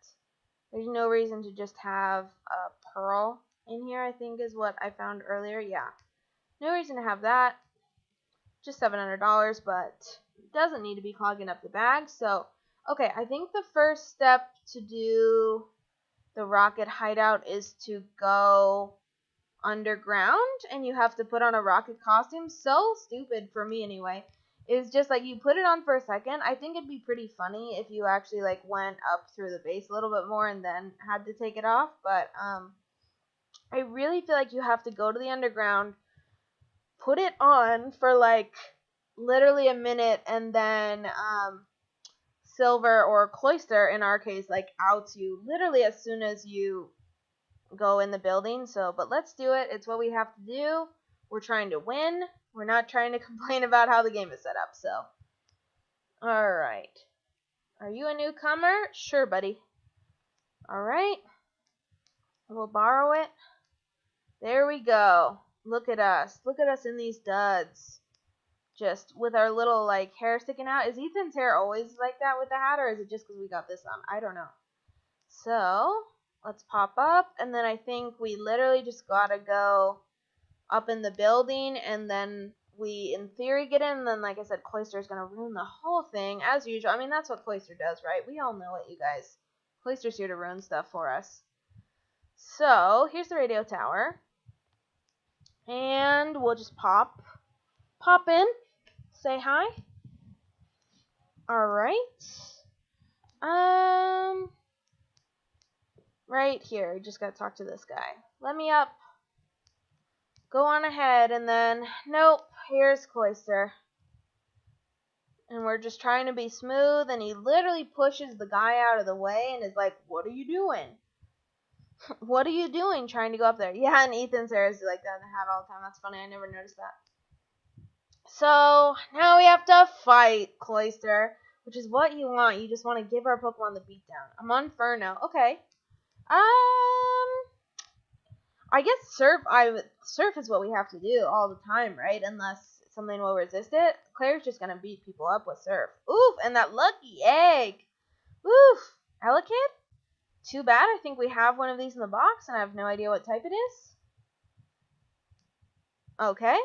there's no reason to just have a pearl in here, I think is what I found earlier. Yeah. No reason to have that. Just $700, but it doesn't need to be clogging up the bag. So, okay, I think the first step to do the rocket hideout is to go underground, and you have to put on a rocket costume. So stupid for me anyway. It's just like you put it on for a second. I think it'd be pretty funny if you actually like went up through the base a little bit more and then had to take it off. But I really feel like you have to go to the underground, put it on for like literally a minute, and then Silver or Cloister in our case like outs you literally as soon as you go in the building. So, but let's do it. It's what we have to do. We're trying to win. We're not trying to complain about how the game is set up. So, alright. Are you a newcomer? Sure, buddy. Alright. We'll borrow it. There we go. Look at us. Look at us in these duds. Just with our little, like, hair sticking out. Is Ethan's hair always like that with the hat, or is it just because we got this on? I don't know. So, let's pop up, and then I think we literally just gotta go up in the building, and then we, in theory, get in, and then, like I said, Cloister is gonna ruin the whole thing, as usual. I mean, that's what Cloister does, right? We all know it, you guys. Cloister's here to ruin stuff for us. So, here's the radio tower. And we'll just pop in, say hi. Alright. Right here, just gotta talk to this guy. Let me up. Go on ahead, and then, nope, here's Cloister. And we're just trying to be smooth, and he literally pushes the guy out of the way and is like, what are you doing? What are you doing trying to go up there? Yeah, and Ethan's hair is like that in the hat all the time. That's funny. I never noticed that. So, now we have to fight Cloister, which is what you want. You just want to give our Pokemon the beatdown. I'm on Furno. Okay. I guess Surf is what we have to do all the time, right? Unless something will resist it. Claire's just going to beat people up with Surf. Oof, and that lucky egg. Oof. Elekid? Too bad. I think we have one of these in the box, and I have no idea what type it is. Okay.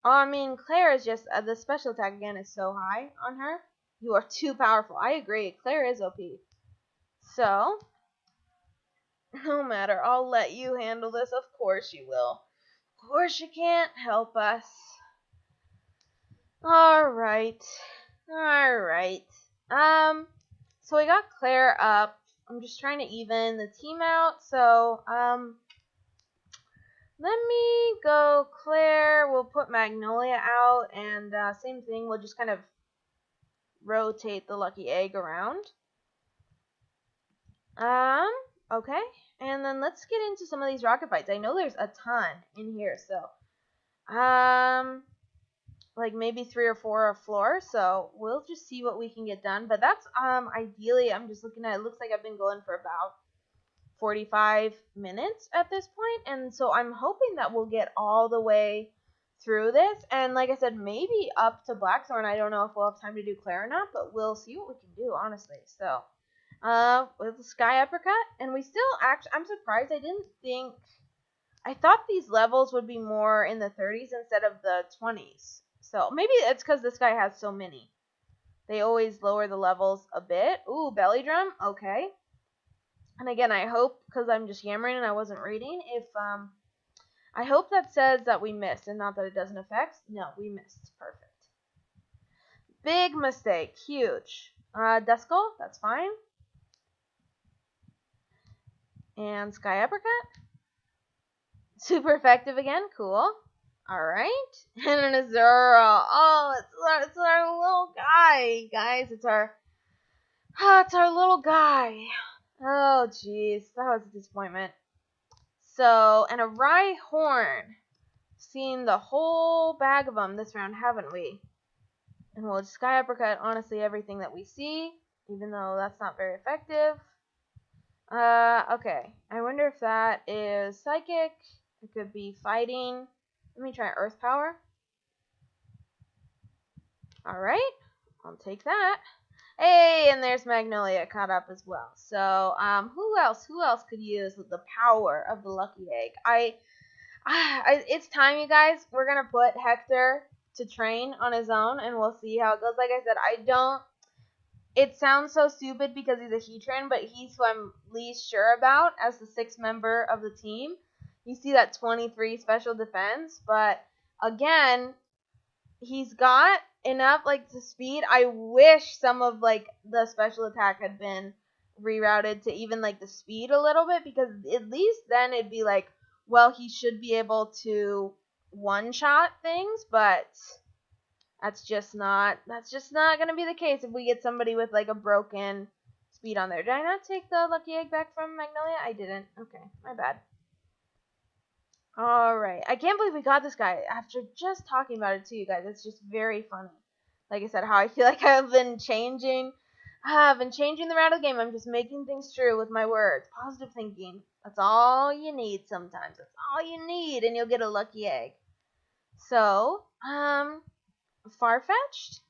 I mean, Claire is just, the special attack again is so high on her. You are too powerful. I agree. Claire is OP. So, no matter. I'll let you handle this. Of course you will. Of course you can't help us. Alright. Alright. So we got Claire up. I'm just trying to even the team out. So, let me go Claire. We'll put Magnolia out. And same thing. We'll just kind of rotate the lucky egg around. Okay. And then let's get into some of these rocket fights. I know there's a ton in here. So, like maybe 3 or 4 a floor, so we'll just see what we can get done. But that's ideally, I'm just looking at it, looks like I've been going for about 45 minutes at this point, and so I'm hoping that we'll get all the way through this, and like I said, maybe up to Blackthorn. I don't know if we'll have time to do Claire or not, but we'll see what we can do, honestly. So with the Sky Uppercut, and we still I'm surprised. I thought these levels would be more in the 30s instead of the 20s. So maybe it's because this guy has so many. They always lower the levels a bit. Ooh, belly drum. Okay. And again, I hope, because I'm just yammering and I wasn't reading, if I hope that says that we missed and not that it doesn't affect. No, we missed. Perfect. Big mistake. Huge. Duskull. That's fine. And Sky Uppercut. Super effective again. Cool. Alright, and an Azura. Oh, it's our little guy, guys. It's our little guy. Oh, jeez, that was a disappointment. So, and a Rhyhorn. Seen the whole bag of them this round, haven't we? And we'll just Sky Uppercut, honestly, everything that we see, even though that's not very effective. Okay. I wonder if that is Psychic. It could be Fighting. Let me try Earth Power. Alright, I'll take that. Hey, and there's Magnolia caught up as well. So, who else could use the power of the lucky egg? It's time, you guys. We're gonna put Hector to train on his own, and we'll see how it goes. Like I said, it sounds so stupid because he's a Heatran, but he's who I'm least sure about as the 6th member of the team. You see that 23 special defense, but again, he's got enough to speed. I wish some of the special attack had been rerouted to even the speed a little bit, because at least then it'd be well, he should be able to one-shot things, but that's just not gonna be the case if we get somebody with a broken speed on there. Did I not take the lucky egg back from Magnolia? I didn't. Okay, my bad. Alright, I can't believe we got this guy after just talking about it to you guys. It's just very funny. Like I said, how I feel like I've been changing the route of the game. I'm just making things true with my words. Positive thinking. That's all you need sometimes. That's all you need, and you'll get a lucky egg. So, Farfetch'd.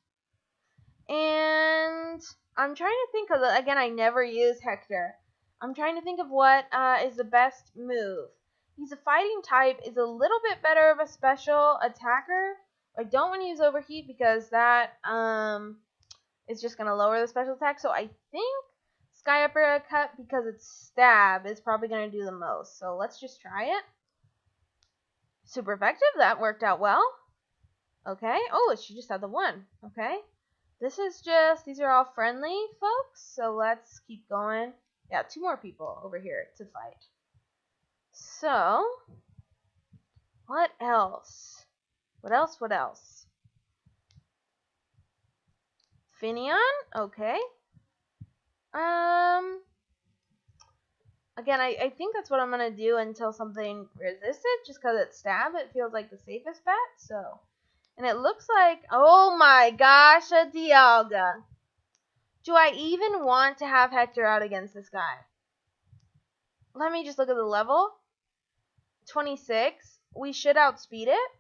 And I'm trying to think of, again, I never use Hector. I'm trying to think of what is the best move. He's a fighting type, is a little bit better of a special attacker. I don't want to use Overheat because that is just going to lower the special attack. So I think Sky Uppercut, because it's stab, is probably going to do the most. So let's just try it. Super effective. That worked out well. Okay. Oh, she just had the 1. Okay. These are all friendly folks. So let's keep going. Yeah, 2 more people over here to fight. So, what else? What else? Finneon? Okay. Again, I think that's what I'm going to do until something resisted, just because it's stab. It feels like the safest bet, so. And it looks like, oh my gosh, a Dialga. Do I even want to have Hector out against this guy? Let me just look at the level. 26. We should outspeed it.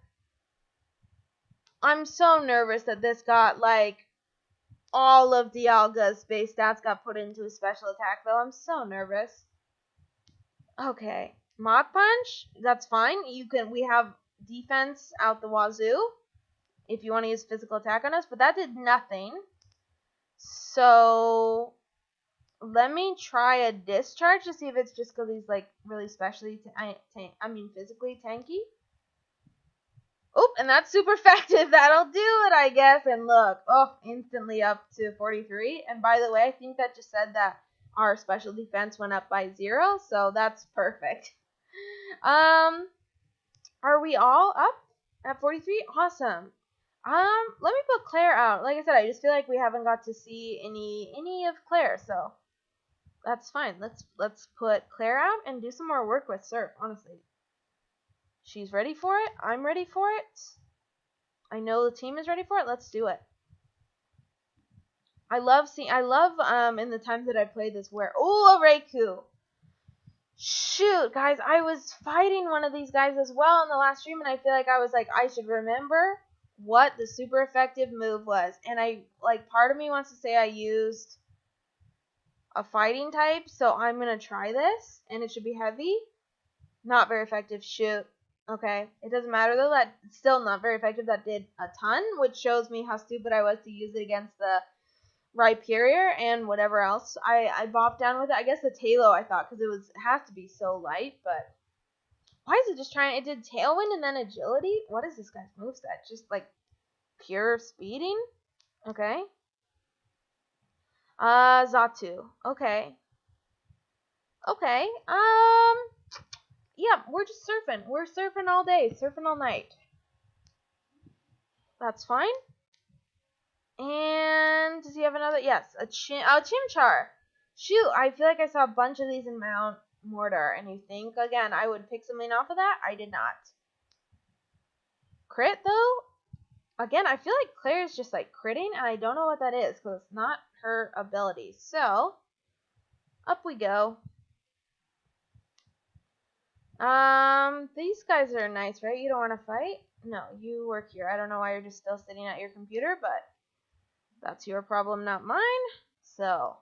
I'm so nervous that this got all of Dialga's base stats got put into his special attack, though. I'm so nervous. Okay. Mach Punch, that's fine. We have defense out the wazoo if you want to use physical attack on us, but that did nothing. So let me try a discharge to see if it's just because he's really physically tanky. Oh, and that's super effective. That'll do it, I guess. And look, instantly up to 43. And by the way, I think that just said that our special defense went up by 0, so that's perfect. Are we all up at 43? Awesome. Let me put Claire out. Like I said, I just feel like we haven't got to see any of Claire, so that's fine. Let's put Claire out and do some more work with Surf, honestly. She's ready for it. I'm ready for it. I know the team is ready for it. Let's do it. I love in the times that I played this where a Raikou. Shoot, guys, I was fighting one of these guys as well in the last stream, and I feel like I should remember what the super effective move was. And part of me wants to say I used a fighting type, so I'm gonna try this, and it should be heavy. Not very effective. Shoot. Okay, it doesn't matter though. That's still not very effective. That did a ton, which shows me how stupid I was to use it against the Rhyperior and whatever else I bopped down with it. I guess the Taillow I thought, because it has to be so light, but why is it just trying? It did Tailwind and then Agility. What is this guy's moveset? Just pure speeding? Okay. Xatu. Okay. Okay. Yeah, we're just surfing. We're surfing all day, surfing all night. That's fine. And does he have another? Yes, a Chimchar. Shoot, I feel like I saw a bunch of these in Mount Mortar, and you think again I would pick something off of that? I did not. Crit though. Again, I feel like Claire's just critting, and I don't know what that is because it's not her ability. So up we go. These guys are nice, right? You don't want to fight? No, you work here. I don't know why you're just still sitting at your computer, but that's your problem, not mine. So,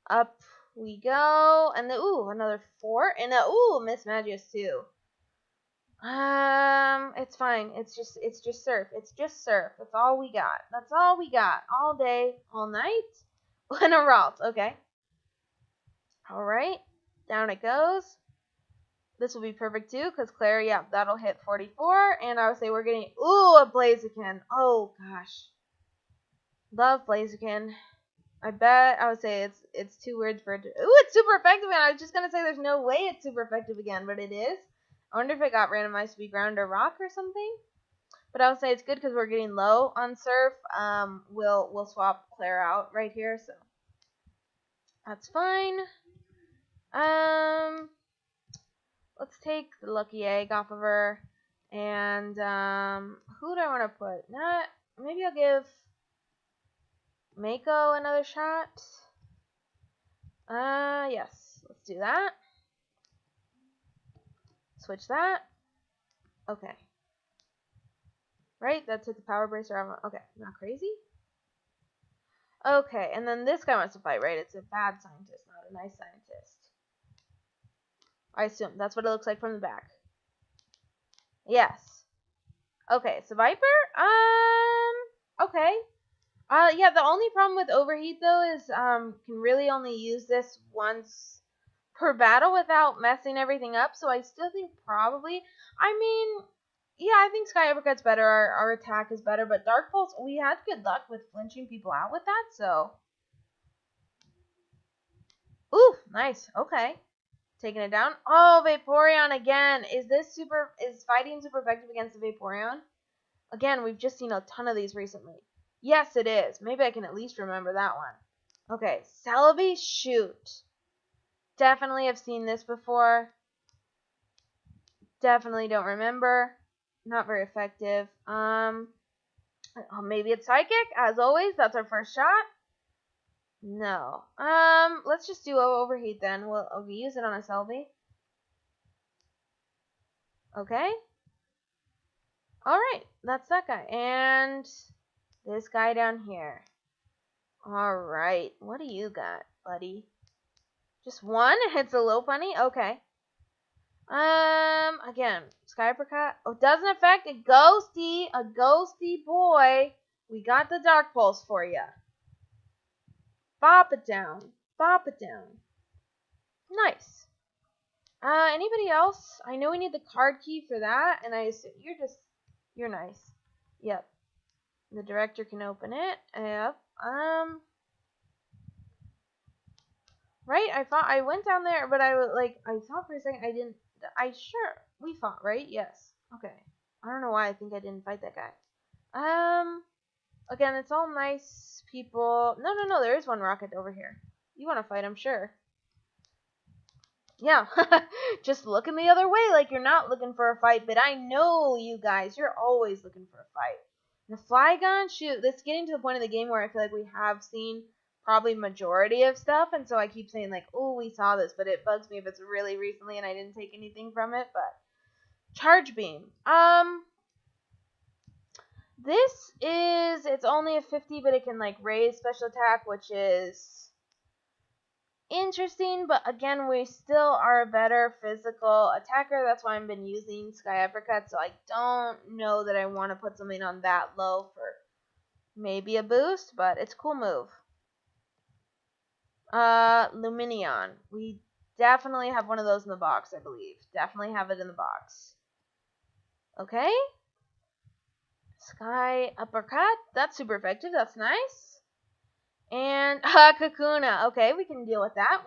up we go. And ooh, another 4. And ooh, Miss Magius too. It's fine. It's just surf. It's just surf. That's all we got. That's all we got. All day, all night. And a Ralt. Okay. Alright. Down it goes. This will be perfect too, because Claire, yeah, that'll hit 44. And I would say we're getting, ooh, a Blaziken. Oh, gosh. Love Blaziken. I bet I would say it's too weird for it to, ooh, it's super effective again. I was just going to say there's no way it's super effective again, but it is. I wonder if it got randomized to be ground or rock or something. But I would say it's good because we're getting low on surf. We'll swap Claire out right here, so that's fine. Let's take the lucky egg off of her. And who do I want to put? Maybe I'll give Mako another shot. Yes, let's do that. Switch that. Okay. Right, that took the power bracer. Okay, not crazy. Okay, and then this guy wants to fight, right? It's a bad scientist, not a nice scientist. I assume that's what it looks like from the back. Yes. Okay, so Viper. Okay. Yeah. The only problem with overheat though is can really only use this once per battle without messing everything up. So I still think probably. I mean, yeah, I think Sky Uppercut's better. Our attack is better, but Dark Pulse, we had good luck with flinching people out with that. So. Ooh, nice. Okay. Taking it down. Oh, Vaporeon again. Is fighting super effective against the Vaporeon? Again, we've just seen a ton of these recently. Yes, it is. Maybe I can at least remember that one. Okay, Celebi, shoot. Definitely have seen this before. Definitely don't remember. Not very effective. Maybe it's Psychic, as always. That's our first shot. No. Let's just do overheat then. We'll use it on a Celebi. Okay. Alright, that's that guy. And this guy down here. Alright, what do you got, buddy? Just one? Hits a low bunny? Okay. Again, Sky Uppercut. Oh, doesn't affect a ghosty boy. We got the Dark Pulse for you. Bop it down. Bop it down. Nice. Anybody else? I know we need the card key for that, and I assume you're nice. Yep. The director can open it. Yep. Right? I went down there, but I thought for a second we fought, right? Yes. Okay. I don't know why I think I didn't fight that guy. Again, it's all nice people. No, there is one rocket over here. You want to fight, I'm sure. Yeah. Just looking the other way like you're not looking for a fight, but I know you guys, you're always looking for a fight. The Flygon, shoot, this is getting to the point of the game where I feel like we have seen probably majority of stuff, and so I keep saying like, oh, we saw this, but it bugs me if it's really recently and I didn't take anything from it. But Charge Beam, it's only a 50, but it can like raise special attack, which is interesting, but again, we still are a better physical attacker. That's why I've been using Sky Uppercut, so I don't know that I want to put something on that low for maybe a boost, but it's a cool move. Lumineon. We definitely have one of those in the box, I believe. Definitely have it in the box. Okay. Sky Uppercut. That's super effective. That's nice. And Kakuna. Okay, we can deal with that.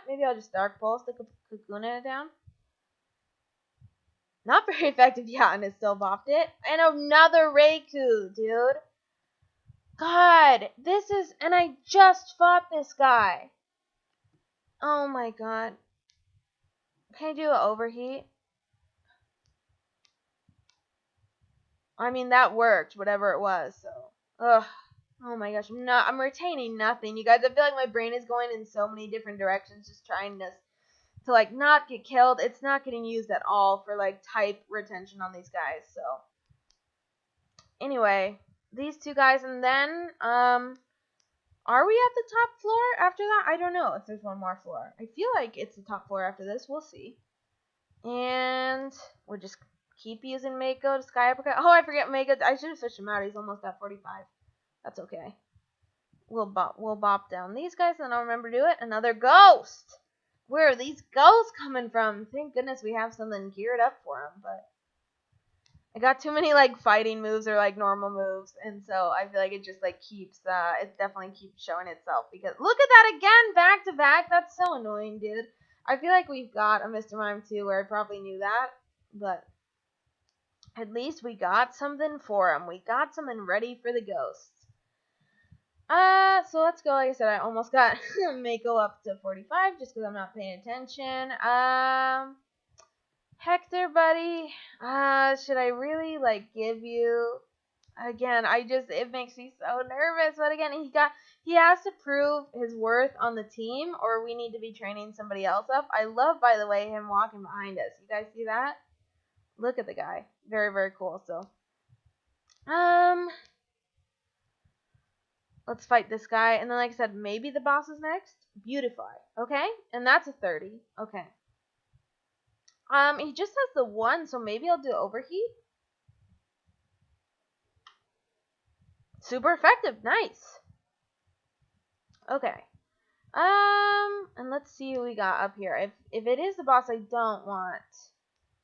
Maybe I'll just Dark Pulse the Kakuna down. Not very effective, yeah, and it still bopped it. And another Raikou, dude. God, and I just fought this guy. Oh my god. Can I do an overheat? I mean, that worked, whatever it was, so. Ugh. Oh my gosh, I'm retaining nothing. You guys, I feel like my brain is going in so many different directions, just trying to to like not get killed. It's not getting used at all for like type retention on these guys. So anyway, these two guys, and then are we at the top floor after that? I don't know if there's one more floor. I feel like it's the top floor after this. We'll see. And we'll just keep using Mako to Sky Uppercut. Oh, I forget Mako. I should have switched him out. He's almost at 45. That's okay. We'll bop down these guys, and then I'll remember to do it. Another ghost! Where are these ghosts coming from? Thank goodness we have something geared up for them, but I got too many like fighting moves or like normal moves, and so I feel like it just like keeps it definitely keeps showing itself, because look at that again, back to back. That's so annoying, dude. I feel like we've got a Mr. Mime too, where I probably knew that, but at least we got something for him. We got something ready for the ghosts. So let's go. Like I said, I almost got Mako up to 45 just because I'm not paying attention. Hector, buddy, should I really, like, give you, again, it makes me so nervous, but again, he has to prove his worth on the team, or we need to be training somebody else up. I love, by the way, him walking behind us. You guys see that? Look at the guy. Very, very cool, so, let's fight this guy, and then, like I said, maybe the boss is next. Beautify, okay? And that's a 30, okay. He just has the 1, so maybe I'll do overheat. Super effective, nice. Okay. And let's see who we got up here. If it is the boss, I don't want.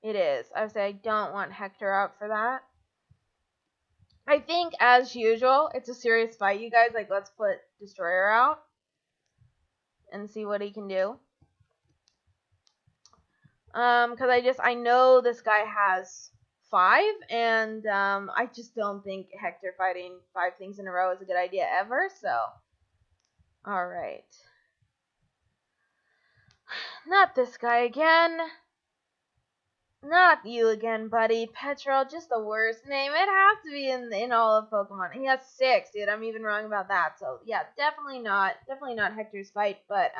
It is. I would say I don't want Hector out for that. I think, as usual, it's a serious fight, you guys. Like, let's put Destroyer out and see what he can do. Because I know this guy has 5, and I just don't think Hector fighting 5 things in a row is a good idea ever, so. Alright. Not this guy again. Not you again, buddy. Petrol, just the worst name. It has to be in all of Pokemon. He has 6, dude. I'm even wrong about that. So, yeah, definitely not Hector's fight, but,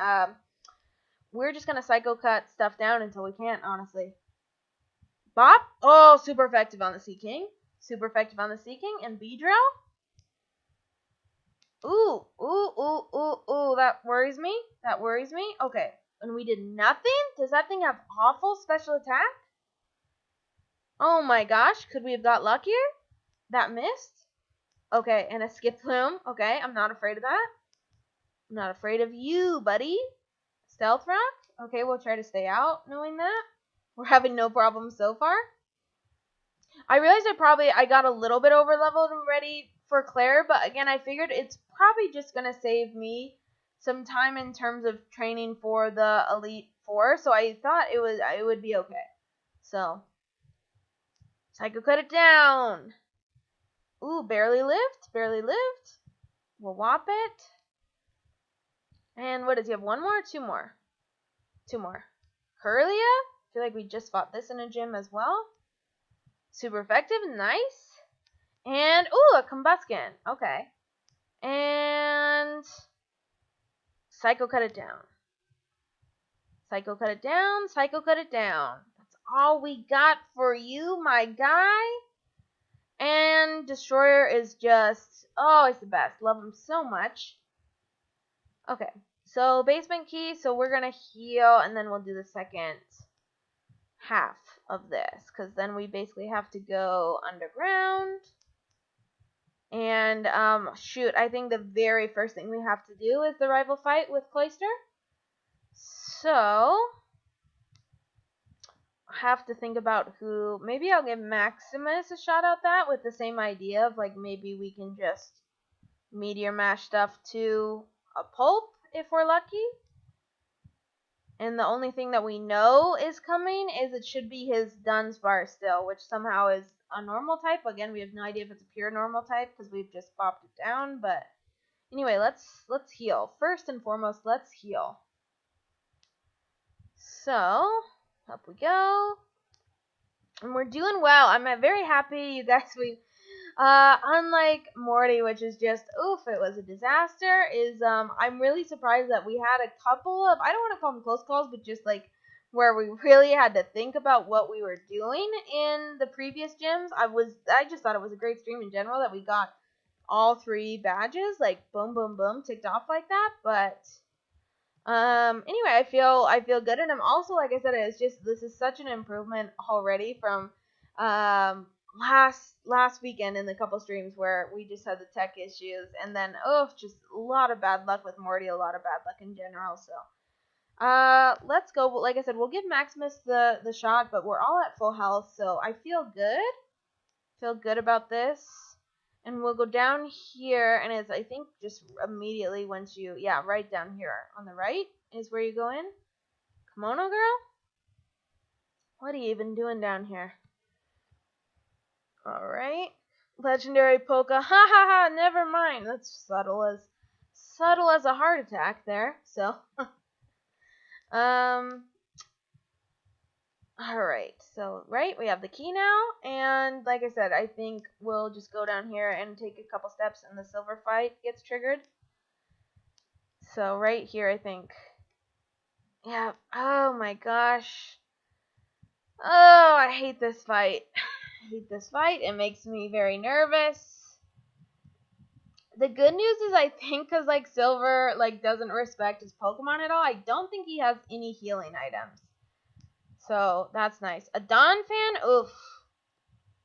we're just gonna Psycho Cut stuff down until we can't, honestly. Bop. Oh, super effective on the Sea King. Super effective on the Sea King. And Beedrill. Ooh. That worries me. That worries me. Okay. And we did nothing? Does that thing have awful special attack? Oh my gosh. Could we have got luckier? That missed. Okay. And a Skip Plume. Okay. I'm not afraid of that. I'm not afraid of you, buddy. Stealth Rock? Okay, we'll try to stay out knowing that. We're having no problems so far. I realized I got a little bit over leveled and ready for Claire, but again, I figured it's probably just going to save me some time in terms of training for the Elite Four, so I thought it would be okay. So, Psycho Cut it down. Ooh, barely lived. We'll whop it. And what does he have? 1 more or 2 more? 2 more. Curlia? I feel like we just fought this in a gym as well. Super effective. Nice. And, ooh, a Combuskin. Okay. And Psycho Cut it down. Psycho Cut it down. Psycho Cut it down. That's all we got for you, my guy. And Destroyer is just, oh, he's the best. Love him so much. Okay, so basement key, so we're going to heal, and then we'll do the second half of this, because then we basically have to go underground. And, shoot, I think the very first thing we have to do is the rival fight with Cloyster. So, I have to think about who, maybe I'll give Maximus a shot at that with the same idea of, like, maybe we can just Meteor Mash stuff to a Pulp if we're lucky. And the only thing that we know is coming is it should be his Dunsparce still, which somehow is a normal type. Again, we have no idea if it's a pure normal type because we've just popped it down. But anyway, let's heal. First and foremost, let's heal. So, up we go. And we're doing well. I'm very happy, you guys. Unlike Morty, which is just, oof, it was a disaster, I'm really surprised that we had a couple of, I don't want to call them close calls, but just, like, where we really had to think about what we were doing in the previous gyms. I just thought it was a great stream in general that we got all 3 badges, like boom, boom, boom, ticked off like that. But anyway, I feel good, and I'm also, like I said, this is such an improvement already from last weekend in the couple streams where we just had the tech issues, and then just a lot of bad luck with Morty, a lot of bad luck in general. So let's go. Like I said, we'll give Maximus the shot, but we're all at full health, so I feel good. Feel good about this. And we'll go down here, and it's, I think, just immediately once you, yeah, right down here on the right is where you go in. Kimono girl? What are you even doing down here? Alright. Legendary Polka. Ha ha ha, never mind. That's subtle as a heart attack there. So, alright, so, right, we have the key now, and like I said, I think we'll just go down here and take a couple steps, and the silver fight gets triggered. So, right here, I think. Yeah, oh my gosh. Oh, I hate this fight. I hate this fight. It makes me very nervous. The good news is, I think, because, like, Silver, like, doesn't respect his Pokemon at all, I don't think he has any healing items. So that's nice. A Dawn fan, oof.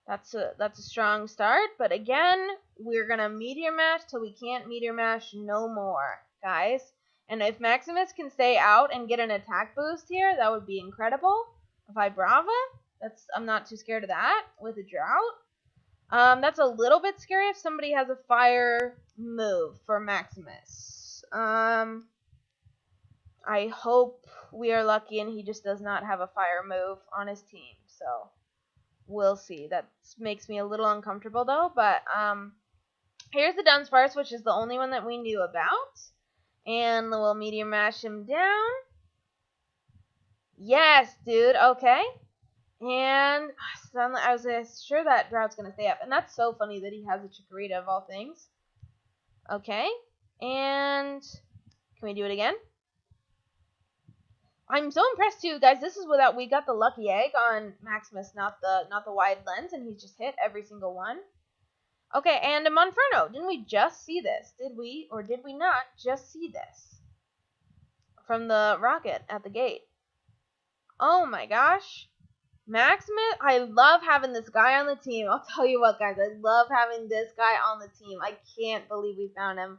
That's a strong start, but again, we're gonna Meteor Mash till we can't Meteor Mash no more, guys. And if Maximus can stay out and get an attack boost here, that would be incredible. Vibrava, I'm not too scared of that with a Drought. That's a little bit scary if somebody has a fire move for Maximus. I hope we are lucky and he just does not have a fire move on his team. So we'll see. That makes me a little uncomfortable though. But here's the Dunsparce, which is the only one that we knew about. And we'll Meteor Mash him down. Yes, dude. Okay. And suddenly I was sure that Drought's going to stay up. And that's so funny that he has a Chikorita of all things. Okay. And can we do it again? I'm so impressed too, guys. This is without we got the lucky egg on Maximus, not the wide lens, and he just hit every single one. Okay, and a Monferno. Didn't we just see this? Did we or did we not just see this? From the rocket at the gate. Oh my gosh. Maximus, I love having this guy on the team. I'll tell you what, guys, I love having this guy on the team. I can't believe we found him.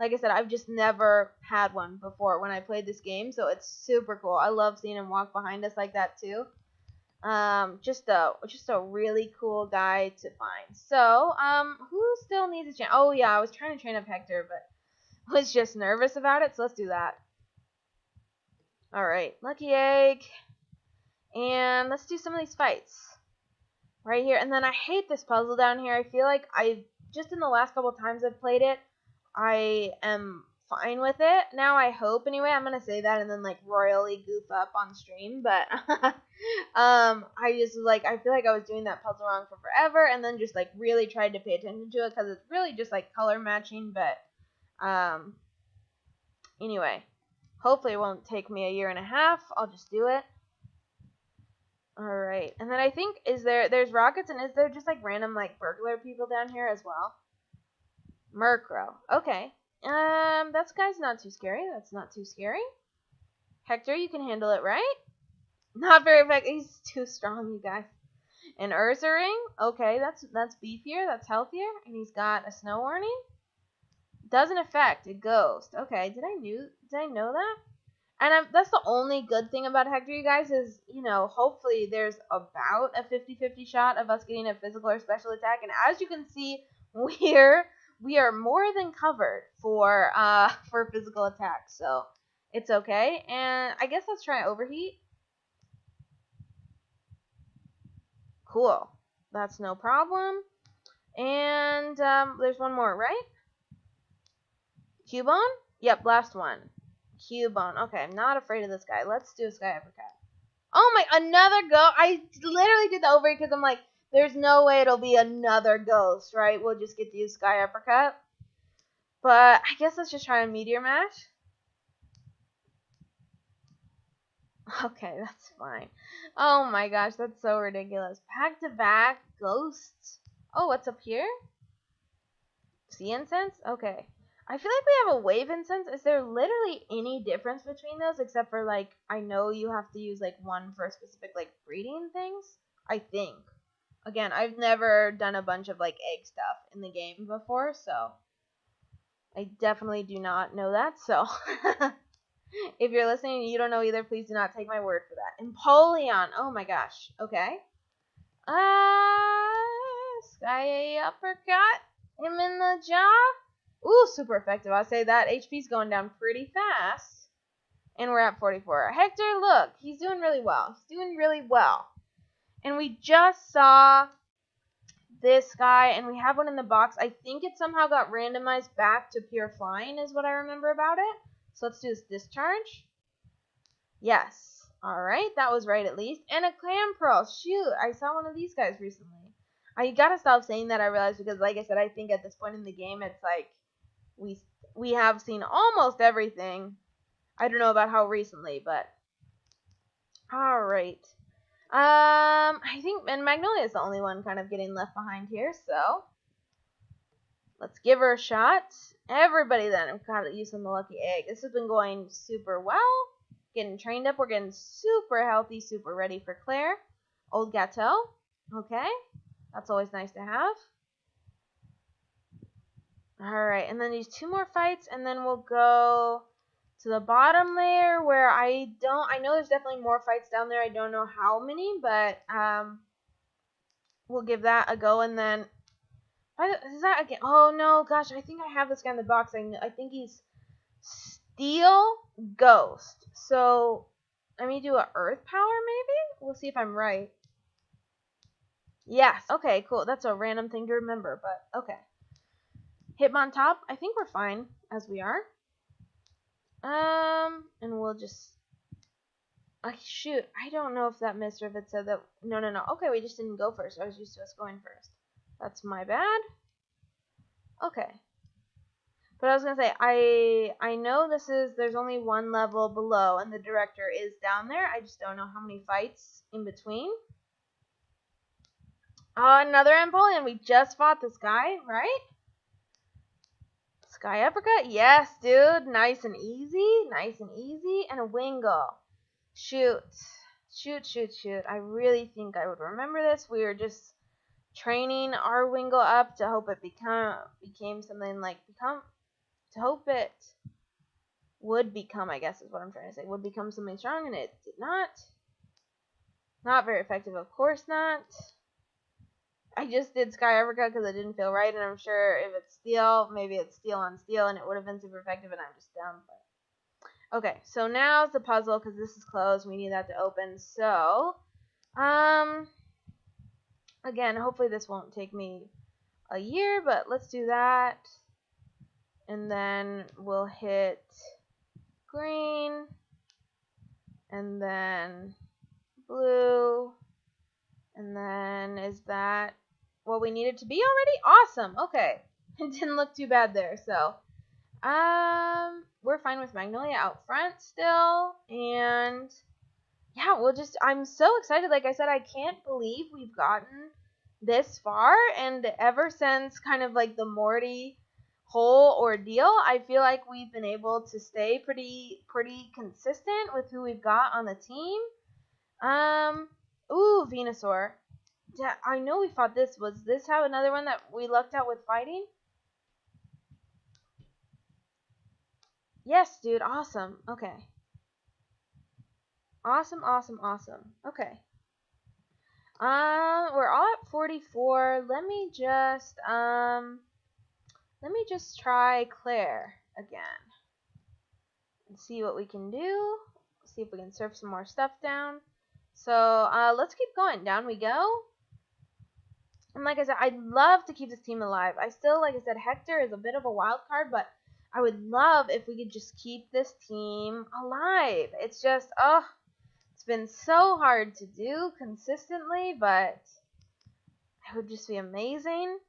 Like I said, I've just never had one before when I played this game, so it's super cool. I love seeing him walk behind us like that too. Just a really cool guy to find. So, who still needs a chance? Oh yeah, I was trying to train up Hector, but was just nervous about it, so let's do that. Alright, lucky egg. And let's do some of these fights. Right here. And then I hate this puzzle down here. I feel like just in the last couple times I've played it, I am fine with it. Now I hope, anyway. I'm going to say that and then, like, royally goof up on stream. But, I just, like, I feel like I was doing that puzzle wrong for forever. And then just, like, really tried to pay attention to it because it's really just, like, color matching. But, anyway. Hopefully it won't take me a year and a half. I'll just do it. Alright. And then I think, there's rockets and is there just, like, random, like, burglar people down here as well? Murkrow. Okay. That guy's not too scary. That's not too scary. Hector, you can handle it, right? Not very effective. He's too strong, you guys. An Ursaring. Okay, that's beefier. That's healthier. And he's got a snow warning. Doesn't affect a ghost. Okay, did I know that? And that's the only good thing about Hector, you guys, is, you know, hopefully there's about a 50-50 shot of us getting a physical or special attack. And as you can see, we are more than covered for physical attacks, so it's okay. And I guess let's try Overheat. Cool. That's no problem. And there's one more, right? Cubone? Yep, last one. Cubone. Okay, I'm not afraid of this guy. Let's do a Sky Uppercut. Oh my, another go. I literally did the Overheat because I'm like, there's no way it'll be another ghost, right? We'll just get to use Sky Uppercut. But I guess let's just try a Meteor Mash. Okay, that's fine. Oh my gosh, that's so ridiculous. Back to back ghosts. Oh, what's up here? Sea incense? Okay. I feel like we have a wave incense. Is there literally any difference between those except for like I know you have to use like one for specific like breeding things? I think. Again, I've never done a bunch of like egg stuff in the game before, so I definitely do not know that. So if you're listening and you don't know either, please do not take my word for that. Empoleon. Oh my gosh. Okay. Sky uppercut. Him in the jaw. Ooh, super effective. I'll say that. HP's going down pretty fast. And we're at 44. Hector, look. He's doing really well. He's doing really well. And we just saw this guy, and we have one in the box. I think it somehow got randomized back to pure flying is what I remember about it. So let's do this discharge. Yes. Alright, that was right at least. And a clam pearl. Shoot, I saw one of these guys recently. I gotta stop saying that, I realize, because like I said, I think at this point in the game, it's like, we have seen almost everything. I don't know about how recently, but alright. I think, and Magnolia is the only one kind of getting left behind here, so let's give her a shot. Everybody then, I've got to use some lucky egg. This has been going super well. Getting trained up. We're getting super healthy, super ready for Claire. Old Gateau. Okay. That's always nice to have. Alright, and then these two more fights, and then we'll go to the bottom layer where I know there's definitely more fights down there. I don't know how many, but we'll give that a go. And then is that again? Oh no, gosh, I think I have this guy in the box. I think he's Steel Ghost. So let me do a Earth Power maybe. We'll see if I'm right. Yes. Okay. Cool. That's a random thing to remember, but okay. Hitmontop. I think we're fine as we are. And we'll just. Shoot, I don't know if that missed or if it said that. No. Okay, we just didn't go first. I was used to us going first. That's my bad. Okay. But I was gonna say, I know there's only one level below, and the director is down there. I just don't know how many fights in between. Another Empoleon. We just fought this guy, right? Sky Uppercut? Yes, dude. Nice and easy. Nice and easy. And a Wingull. Shoot. I really think I would remember this. We were just training our Wingull up to hope it became something like to hope it would become, I guess is what I'm trying to say, would become something strong, and it did not. Not very effective, of course not. I just did Sky Uppercut because it didn't feel right, and I'm sure if it's steel, maybe it's steel on steel, and it would have been super effective, and I'm just dumb. But okay, so now's the puzzle because this is closed. We need that to open. So, again, hopefully this won't take me a year, but let's do that. And then we'll hit green, and then blue, and then is that what we need it to be already? Awesome. Okay. It didn't look too bad there. So, we're fine with Magnolia out front still. And yeah, I'm so excited. Like I said, I can't believe we've gotten this far. And ever since kind of like the Morty whole ordeal, I feel like we've been able to stay pretty consistent with who we've got on the team. Ooh, Venusaur. Yeah, I know we fought this. Was this how another one that we lucked out with fighting? Yes, dude. Awesome. Okay. Awesome. Okay. We're all at 44. Let me just try Claire again and see what we can do. See if we can surf some more stuff down. So, let's keep going. Down we go. And like I said, I'd love to keep this team alive. I still, like I said, Hector is a bit of a wild card, but I would love if we could just keep this team alive. It's just, it's been so hard to do consistently, but it would just be amazing.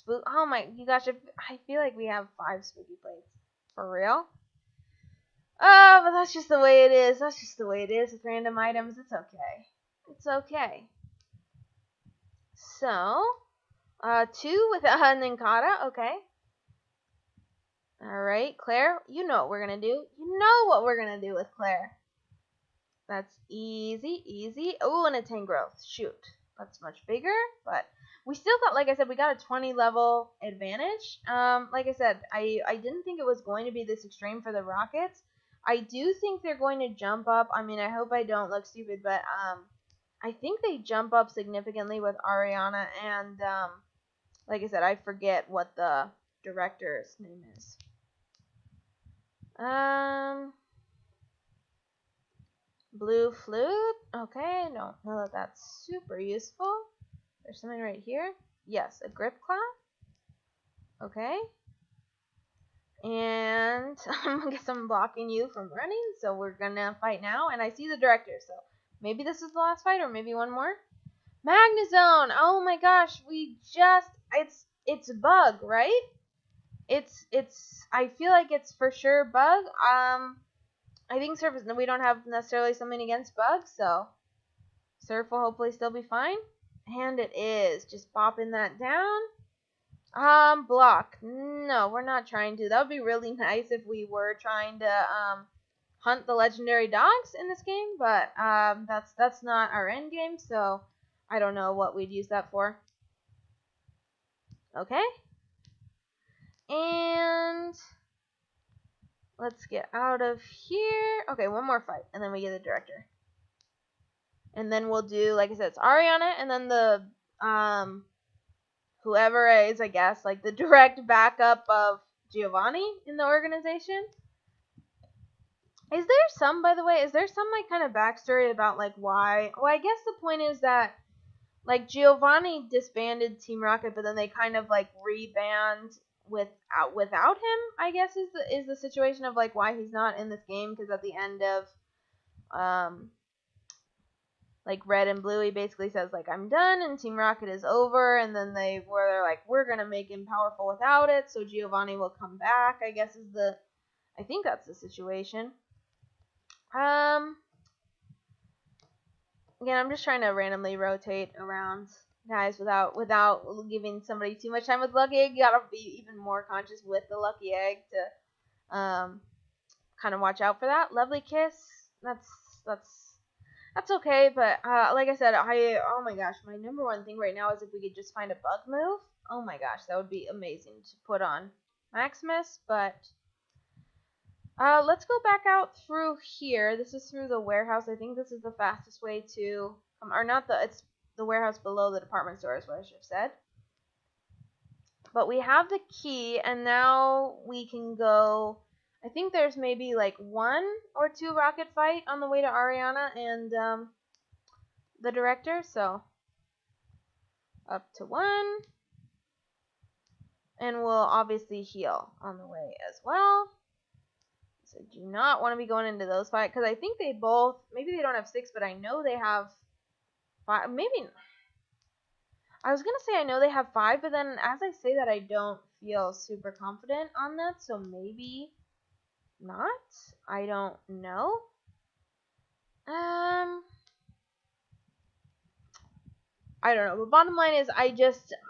Oh my gosh, I feel like we have 5 spooky plates. For real? Oh, but that's just the way it is. That's just the way it is with random items. It's okay. It's okay. So, 2 with a Ninkata. Okay. Alright, Claire, you know what we're gonna do. You know what we're gonna do with Claire. That's easy, easy. Oh, and a 10 growth. Shoot. That's much bigger, but we still got, like I said, we got a 20 level advantage. Like I said, I didn't think it was going to be this extreme for the Rockets. I do think they're going to jump up. I mean, I hope I don't look stupid, but I think they jump up significantly with Ariana and like I said, I forget what the director's name is. Blue flute. Okay, don't know that that's super useful. There's something right here. Yes, a grip cloth. Okay. And I guess I'm blocking you from running, so we're gonna fight now. And I see the director, so maybe this is the last fight, or maybe one more. Magnezone. Oh my gosh, we just it's a bug, right? It's I feel like it's for sure bug. I think Surf is, we don't have necessarily something against bugs, so Surf will hopefully still be fine. And it is. Just popping that down. Block. No, we're not trying to. That would be really nice if we were trying to hunt the legendary dogs in this game, but that's not our end game, so I don't know what we'd use that for. Okay. And let's get out of here. Okay, one more fight, and then we get the director. And then we'll do, like I said, it's Ariana, and then the whoever is, I guess, like the direct backup of Giovanni in the organization. Is there some, by the way, is there some like kind of backstory about like why? Well, I guess the point is that like Giovanni disbanded Team Rocket, but then they kind of like reband without him. I guess is the situation of like why he's not in this game, because at the end of like Red and Blue, he basically says like I'm done and Team Rocket is over, and then they're like we're gonna make him powerful without it, so Giovanni will come back. I guess I think that's the situation. Again, I'm just trying to randomly rotate around guys without giving somebody too much time with Lucky Egg. You gotta be even more conscious with the Lucky Egg to kind of watch out for that. Lovely Kiss. That's okay, but like I said, oh my gosh, my number one thing right now is if we could just find a bug move. Oh my gosh, that would be amazing to put on Maximus, but let's go back out through here. This is through the warehouse. I think this is the fastest way to, it's the warehouse below the department store is what I should have said. But we have the key, and now we can go, I think there's maybe like 1 or 2 rocket fight on the way to Ariana and the director, so up to 1. And we'll obviously heal on the way as well. So I do not want to be going into those fights, because I think they both, maybe they don't have 6, but I know they have 5, maybe, I was going to say I know they have 5, but then as I say that, I don't feel super confident on that, so maybe not. I don't know. I don't know, but bottom line is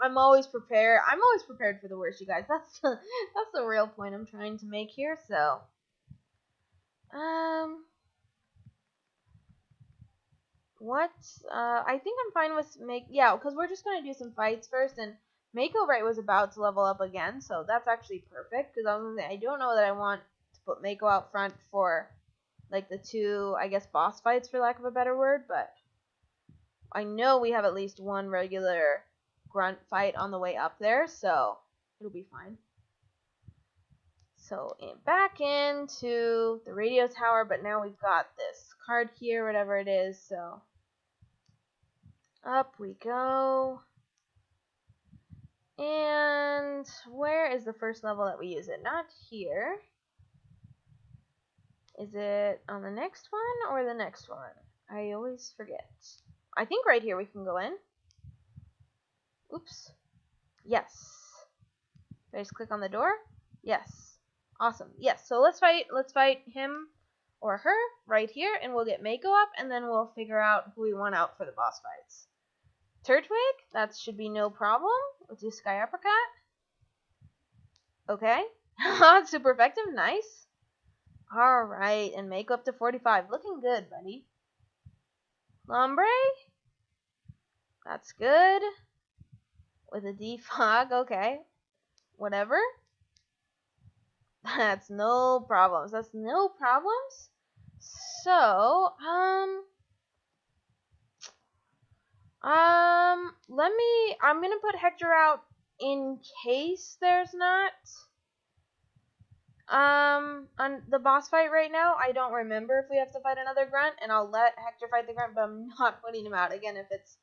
I'm always prepared. I'm always prepared for the worst, you guys. That's the real point I'm trying to make here, so what? I think I'm fine with because we're just gonna do some fights first, and Mako Right was about to level up again, so that's actually perfect, because I was gonna say, I don't know that I want to put Mako out front for like the 2, I guess, boss fights, for lack of a better word, but I know we have at least 1 regular grunt fight on the way up there, so it'll be fine. So back into the radio tower, but now we've got this card here, whatever it is, so up we go. And where is the first level that we use it? Not here. Is it on the next one or the next one? I always forget. I think right here we can go in. Oops. Yes. Did I just click on the door? Yes. Awesome. Yes. So let's fight him or her right here, and we'll get Mako up, and then we'll figure out who we want out for the boss fights. Turtwig, that should be no problem. Let's do Sky Uppercut. Okay. Super effective, nice. Alright, and Mako up to 45. Looking good, buddy. Lombre. That's good. With a defog, okay. Whatever. That's no problems. That's no problems. So, I'm gonna put Hector out in case there's not, on the boss fight right now. I don't remember if we have to fight another grunt, and I'll let Hector fight the grunt, but I'm not putting him out. Again, if it's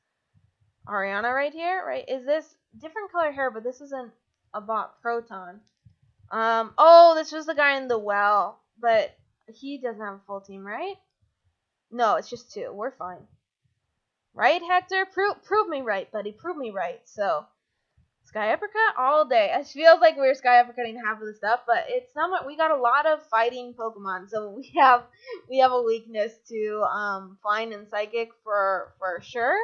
Ariana right here, right? Is this different color hair, but this isn't a bot Proton. Oh, this was the guy in the well, but he doesn't have a full team, right? No, it's just 2. We're fine. Right, Hector? Prove me right, buddy. Prove me right. So, Sky Uppercut all day. It feels like we're Sky Uppercutting half of the stuff, but it's not much. We got a lot of fighting Pokemon, so we have a weakness to Flying and Psychic for sure.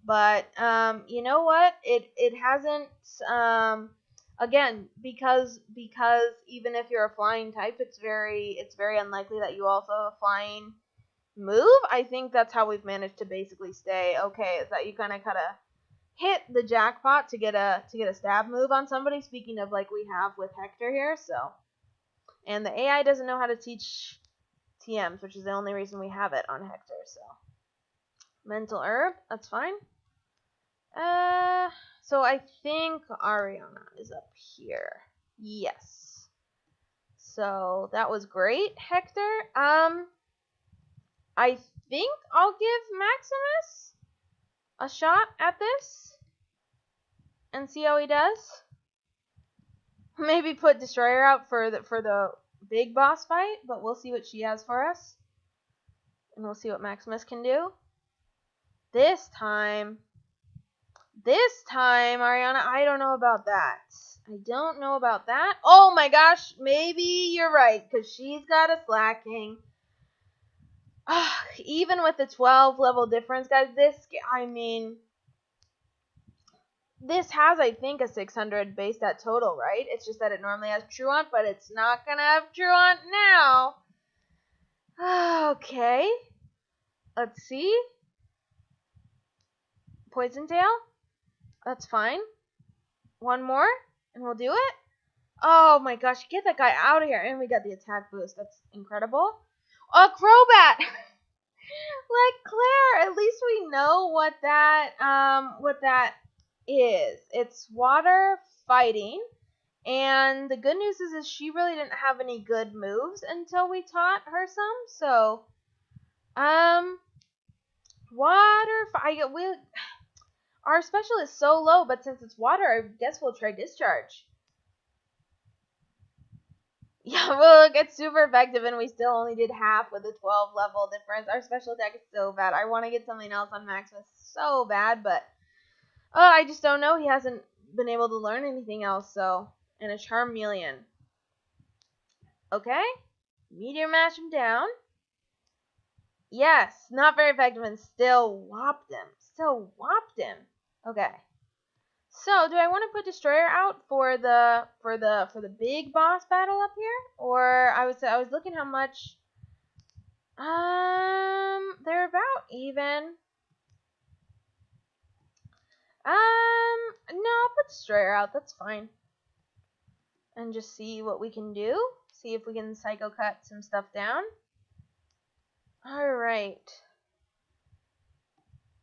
But you know what? It hasn't again, because even if you're a flying type, it's very unlikely that you also have a flying move. I think that's how we've managed to basically stay okay, is that you kind of hit the jackpot to get a stab move on somebody, speaking of like we have with Hector here. So, and the AI doesn't know how to teach TMs, which is the only reason we have it on Hector. So, Mental Herb, that's fine. So I think Ariana is up here. Yes. So that was great, Hector. I think I'll give Maximus a shot at this and see how he does. Maybe put Destroyer out for the big boss fight, but we'll see what she has for us. And we'll see what Maximus can do. This time, Ariana, I don't know about that. I don't know about that. Oh my gosh, maybe you're right, because she's got a slacking. Even with the 12 level difference, guys, this has, I think, a 600 base stat total, right? It's just that it normally has Truant, but it's not going to have Truant now. Okay. Let's see. Poison Tail. That's fine. One more, and we'll do it. Oh my gosh, get that guy out of here. And we got the attack boost. That's incredible. A Crobat! Like Claire, at least we know what that is. It's water fighting. And the good news is she really didn't have any good moves until we taught her some. So, our special is so low, but since it's water, I guess we'll try Discharge. Yeah, well, look, it's super effective, and we still only did half with a 12 level difference. Our special attack is so bad. I want to get something else on Maximus so bad, but I just don't know. He hasn't been able to learn anything else, so. And a Charmeleon. Okay. Meteor Mash him down. Yes, not very effective, and still whopped him. Okay. So, do I want to put Destroyer out for the big boss battle up here, or I was looking how much. They're about even. No, I'll put Destroyer out. That's fine. And just see what we can do. See if we can Psycho Cut some stuff down. All right.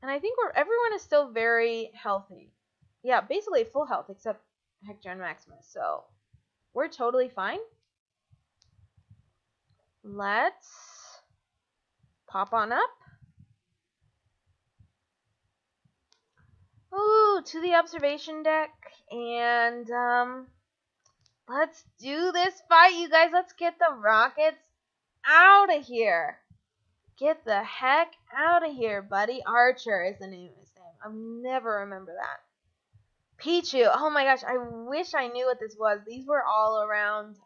And I think everyone is still very healthy. Yeah, basically full health except Hector and Maximus. So we're totally fine. Let's pop on up. Ooh, to the observation deck. And let's do this fight, you guys. Let's get the Rockets out of here. Get the heck out of here, buddy. Archer is the name of his name. I'll never remember that. Pichu. Oh my gosh, I wish I knew what this was. These were all around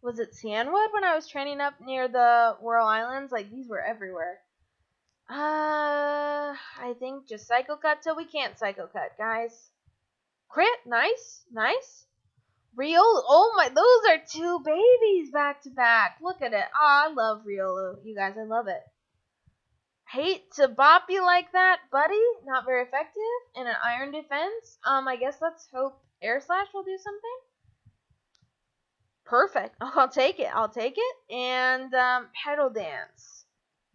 Was it Sandwood when I was training up near the Whirl Islands? Like, these were everywhere. I think just Psycho Cut till we can't Psycho Cut, guys. Crit, nice, nice. Riolu, oh my, those are two babies back to back. Look at it. Oh, I love Riolu, you guys, I love it. Hate to bop you like that, buddy. Not very effective. And an Iron Defense. I guess let's hope Air Slash will do something. Perfect. Oh, I'll take it. I'll take it. And Pedal Dance.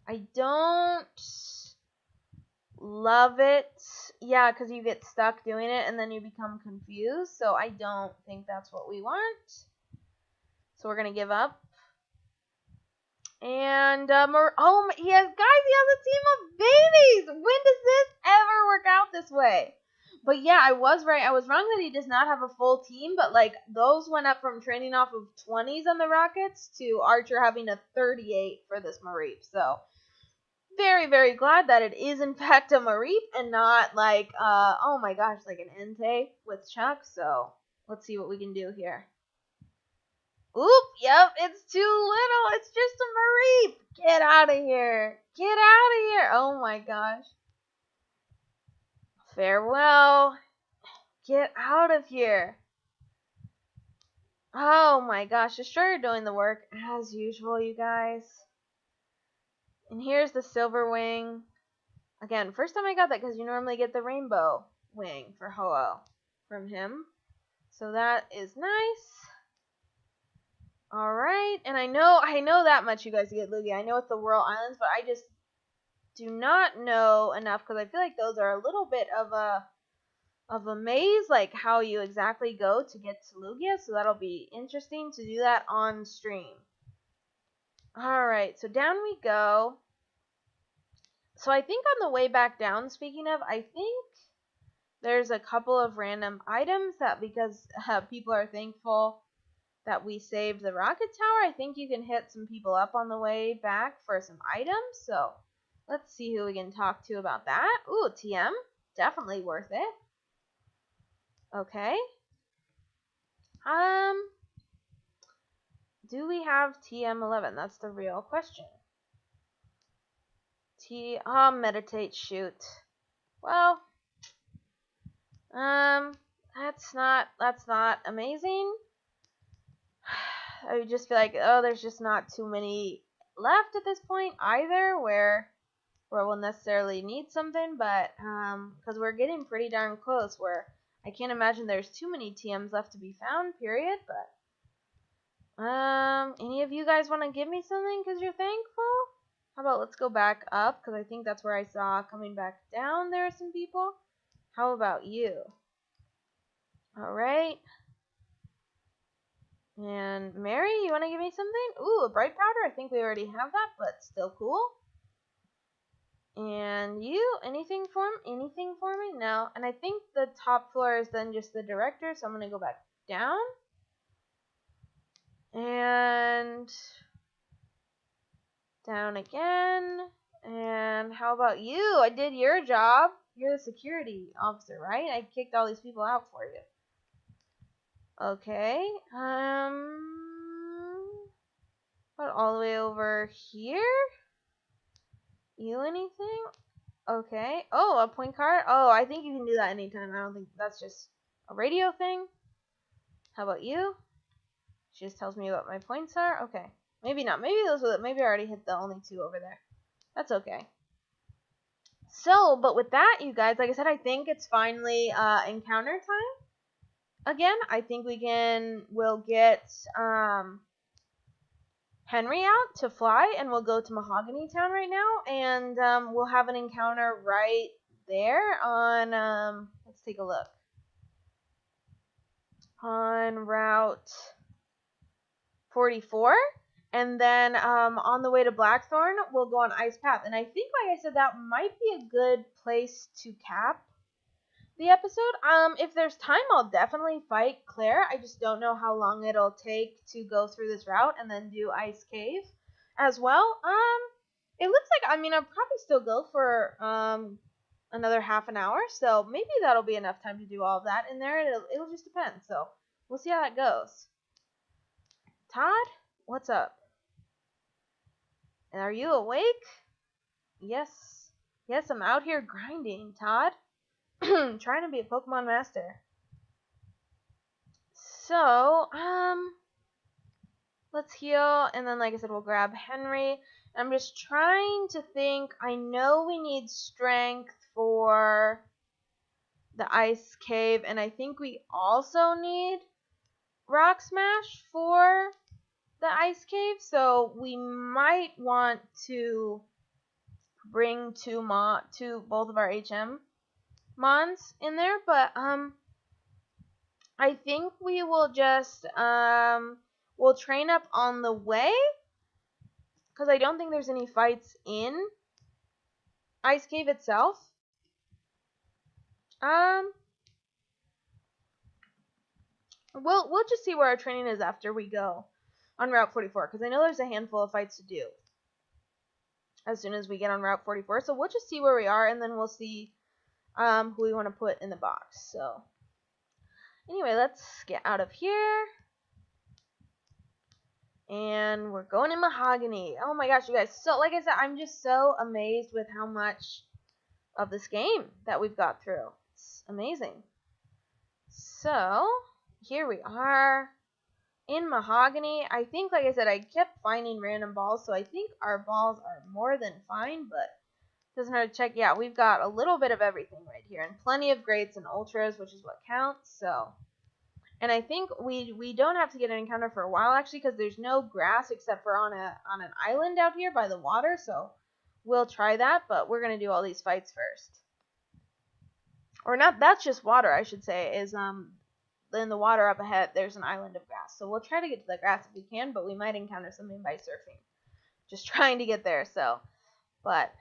I don't love it. Yeah, because you get stuck doing it and then you become confused. So I don't think that's what we want. So we're going to give up. And, he has a team of babies! When does this ever work out this way? But yeah, I was right. I was wrong that he does not have a full team, but like, those went up from training off of 20s on the Rockets to Archer having a 38 for this Mareep. So, very, very glad that it is in fact a Mareep and not like, oh my gosh, like an Entei with Chuck. So, let's see what we can do here. Oop, yep, it's too little. It's just a Mareep. Get out of here. Get out of here. Oh my gosh. Farewell. Get out of here. Oh my gosh, Destroyer doing the work as usual, you guys. And here's the Silver Wing. Again, first time I got that because you normally get the Rainbow Wing for Ho-Oh from him. So that is nice. Alright, and I know that much, you guys, to get Lugia. I know it's the Whirl Islands, but I just do not know enough because I feel like those are a little bit of a maze, like how you exactly go to get to Lugia, so that'll be interesting to do that on stream. Alright, so down we go. So I think on the way back down, speaking of, I think there's a couple of random items that because people are thankful that we saved the rocket tower, I think you can hit some people up on the way back for some items. So let's see who we can talk to about that. Ooh, TM. Definitely worth it. Okay. Do we have TM11? That's the real question. Meditate, shoot. Well, that's not amazing. I just feel like, oh, there's just not too many left at this point either where we'll necessarily need something, but because we're getting pretty darn close where I can't imagine there's too many TMs left to be found, period, but any of you guys want to give me something because you're thankful? How about let's go back up because I think that's where I saw coming back down there are some people. How about you? Alright. And Mary, you want to give me something? Ooh, a bright powder. I think we already have that, but still cool. And you, anything for me? No. And I think the top floor is then just the director, so I'm going to go back down. And down again. And how about you? I did your job. You're the security officer, right? I kicked all these people out for you. Okay, what, all the way over here? You anything? Okay, oh, a point card? Oh, I think you can do that anytime. I don't think that's just a radio thing. How about you? She just tells me what my points are? Okay, maybe not. Maybe maybe I already hit the only two over there. That's okay. So, but with that, you guys, like I said, I think it's finally encounter time. Again, I think we'll get Henry out to fly, and we'll go to Mahogany Town right now, and we'll have an encounter right there on, let's take a look, on Route 44, and then on the way to Blackthorn, we'll go on Ice Path, and I think, like I said, that might be a good place to cap the episode. If there's time, I'll definitely fight Claire. I just don't know how long it'll take to go through this route and then do Ice Cave as well. It looks like, I'll probably still go for another half an hour, so maybe that'll be enough time to do all of that in there. It'll just depend, so we'll see how that goes. Todd? What's up? Are you awake? Yes. Yes, I'm out here grinding, Todd. Trying to be a Pokemon master. So, let's heal, and then, like I said, we'll grab Henry. I'm just trying to think. I know we need strength for the ice cave, and I think we also need rock smash for the ice cave, so we might want to bring two both of our HM mons in there, but I think we will just we'll train up on the way, because I don't think there's any fights in ice cave itself. We'll just see where our training is after we go on Route 44, because I know there's a handful of fights to do as soon as we get on Route 44. So we'll just see where we are, and then we'll see who we want to put in the box. So anyway, let's get out of here. And we're going in Mahogany. Oh my gosh, you guys. So, like I said, I'm just so amazed with how much of this game that we've got through. It's amazing. So, here we are in Mahogany. I think, like I said, I kept finding random balls, so I think our balls are more than fine, but doesn't hurt to check. Yeah, we've got a little bit of everything right here, and plenty of greats and ultras, which is what counts. So, and I think we don't have to get an encounter for a while, actually, because there's no grass except for on an island out here by the water. So we'll try that, but we're gonna do all these fights first. Or not, that's just water, I should say, is in the water up ahead, there's an island of grass. So we'll try to get to the grass if we can, but we might encounter something by surfing. Just trying to get there, so. But,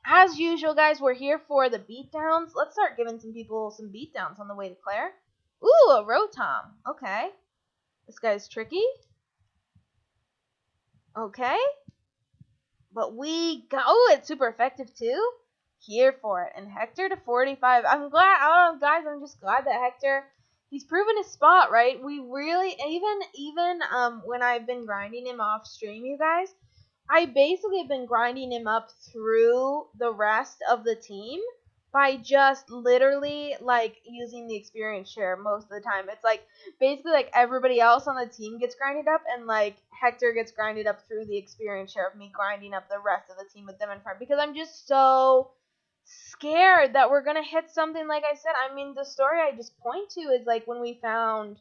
as usual, guys, we're here for the beatdowns. Let's start giving some people some beatdowns on the way to Claire. Ooh, a Rotom. Okay. This guy's tricky. Okay. But we got, oh, it's super effective, too. Here for it. And Hector to 45. I'm glad, oh, guys, I'm just glad that Hector, he's proven his spot, right? We really, even when I've been grinding him off stream, you guys, I basically have been grinding him up through the rest of the team by just literally, like, using the experience share most of the time. It's like, basically, like, everybody else on the team gets grinded up, and, like, Hector gets grinded up through the experience share of me grinding up the rest of the team with them in front, because I'm just so scared that we're gonna hit something. Like I said, I mean, the story I just point to is, like, when we found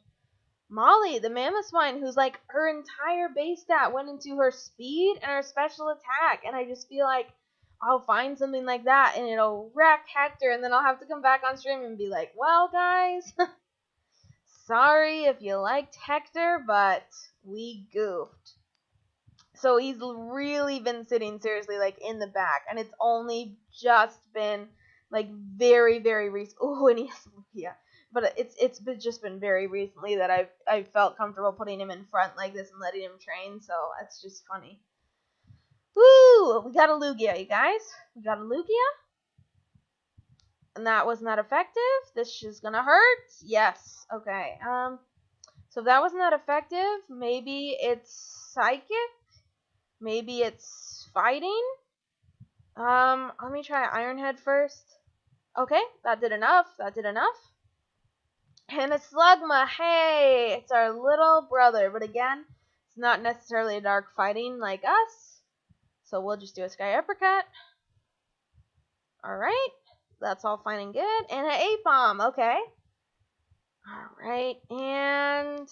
Molly, the mammoth swine, who's, like, her entire base stat went into her speed and her special attack, and I just feel like I'll find something like that, and it'll wreck Hector, and then I'll have to come back on stream and be like, well, guys, sorry if you liked Hector, but we goofed. So he's really been sitting seriously, like, in the back, and it's only just been, like, very, very recent. Oh, and he has Lugia. But it's just been very recently that I've felt comfortable putting him in front like this and letting him train, so it's just funny. Woo! We got a Lugia, you guys. We got a Lugia. And that was not effective. This is gonna hurt. Yes. Okay. So if that was not effective, maybe it's psychic. Maybe it's fighting. Let me try Iron Head first. Okay, that did enough. That did enough. And a Slugma. Hey, it's our little brother. But again, it's not necessarily a dark fighting like us. So we'll just do a Sky Uppercut. Alright. That's all fine and good. And an A-Bomb. Okay. Alright. And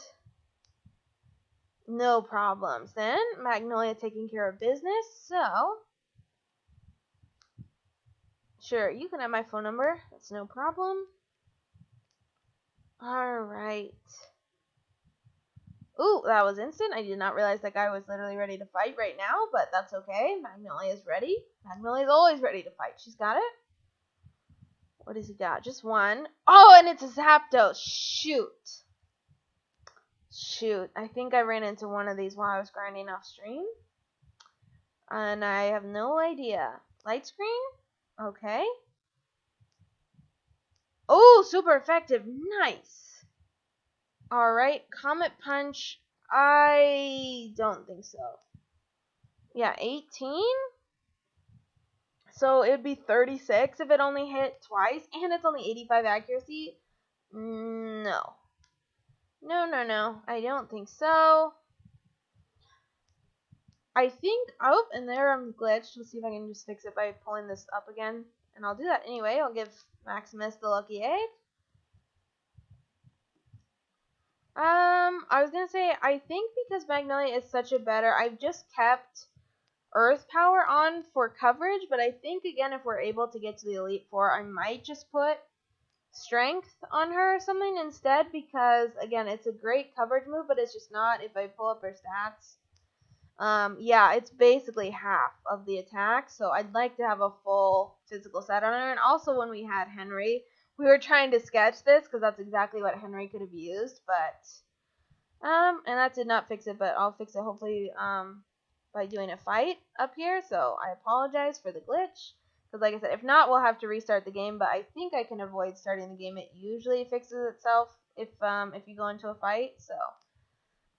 no problems then. Magnolia taking care of business. So, sure, you can have my phone number. That's no problem. Alright. Ooh, that was instant. I did not realize that guy was literally ready to fight right now, but that's okay. Magnolia's ready. Magnolia's always ready to fight. She's got it. What has he got? Just one. Oh, and it's a Zapdos. Shoot. Shoot. I think I ran into one of these while I was grinding off stream. And I have no idea. Light screen? Okay. Oh, super effective. Nice. Alright, Comet Punch. I don't think so. Yeah, 18? So it would be 36 if it only hit twice, and it's only 85 accuracy? No. No. I don't think so. I think, oh, and there I'm glitched. Let's see if I can just fix it by pulling this up again. And I'll do that anyway. I'll give Maximus the lucky egg. I was gonna say, I think because Magnolia is such a better, I've just kept Earth Power on for coverage, but I think, again, if we're able to get to the Elite Four, I might just put Strength on her or something instead, because, again, it's a great coverage move, but it's just not if I pull up her stats. Yeah, it's basically half of the attack, so I'd like to have a full physical set on her. And also, when we had Henry, we were trying to sketch this, because that's exactly what Henry could have used, but, and that did not fix it, but I'll fix it hopefully, by doing a fight up here, so I apologize for the glitch, because like I said, if not, we'll have to restart the game, but I think I can avoid starting the game. It usually fixes itself if you go into a fight, so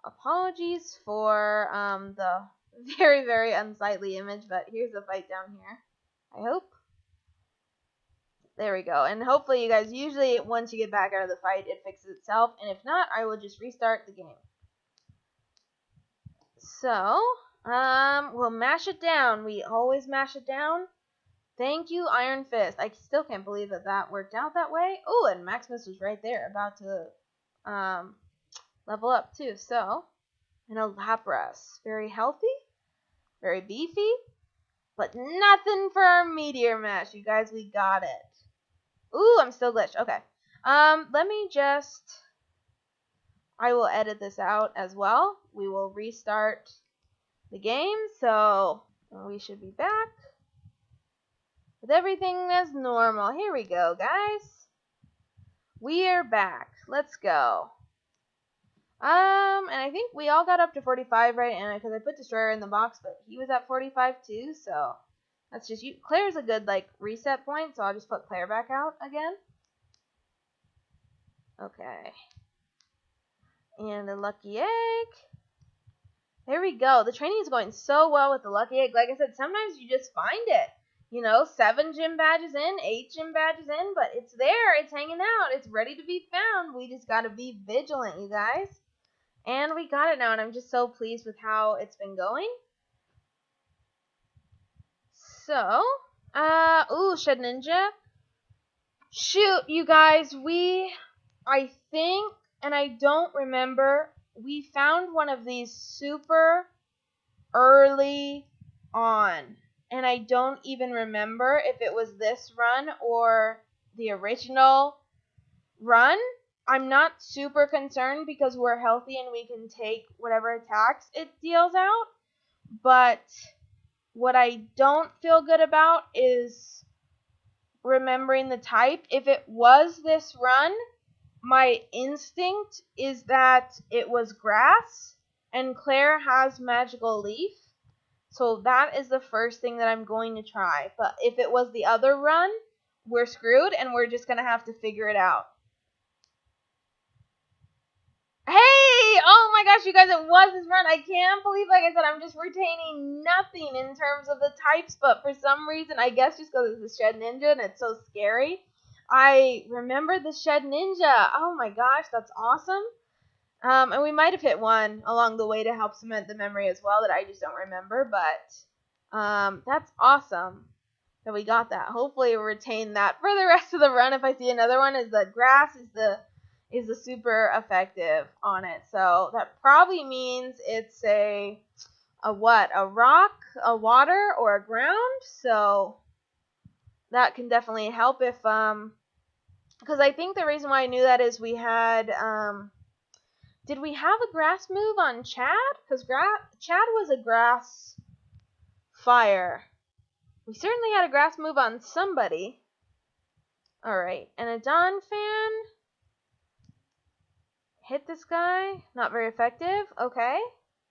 apologies for the very, very unsightly image, but here's the fight down here, I hope. There we go, and hopefully you guys, usually once you get back out of the fight, it fixes itself, and if not, I will just restart the game. So, we'll mash it down. We always mash it down. Thank you, Iron Fist. I still can't believe that that worked out that way. Oh, and Maximus was right there, about to level up too. So, and a Lapras. Very healthy, very beefy, but nothing for our Meteor Mash. You guys, we got it. Ooh, I'm still glitched. Okay. Let me just, I will edit this out as well. We will restart the game, so we should be back with everything as normal. Here we go, guys. We are back. Let's go. And I think we all got up to 45, right? And because I put Destroyer in the box, but he was at 45 too, so that's just you. Claire's a good like reset point, so I'll just put Claire back out again. Okay. And a lucky egg. There we go. The training is going so well with the lucky egg. Like I said, sometimes you just find it. You know, 7 gym badges in, 8 gym badges in, but it's there. It's hanging out. It's ready to be found. We just got to be vigilant, you guys. And we got it now, and I'm just so pleased with how it's been going. So, ooh, Shed Ninja. Shoot, you guys, I think, and I don't remember, we found one of these super early on. And I don't even remember if it was this run or the original run. I'm not super concerned because we're healthy and we can take whatever attacks it deals out. But what I don't feel good about is remembering the type. If it was this run, my instinct is that it was grass, and Claire has magical leaf. So that is the first thing that I'm going to try. But if it was the other run, we're screwed, and we're just going to have to figure it out. Hey! Oh my gosh, you guys, it was this run. I can't believe, like I said, I'm just retaining nothing in terms of the types. But for some reason, I guess just because it's a Shed Ninja and it's so scary, I remember the Shed Ninja. Oh my gosh, that's awesome. And we might have hit one along the way to help cement the memory as well that I just don't remember, but that's awesome that we got that. Hopefully we'll retain that for the rest of the run. If I see another one, is the grass is the super effective on it. So that probably means it's a what? A rock, a water, or a ground. So that can definitely help if because I think the reason why I knew that is we had did we have a grass move on Chad? Because Chad was a grass fire. We certainly had a grass move on somebody. Alright, and a Dawn fan. Hit this guy. Not very effective. Okay.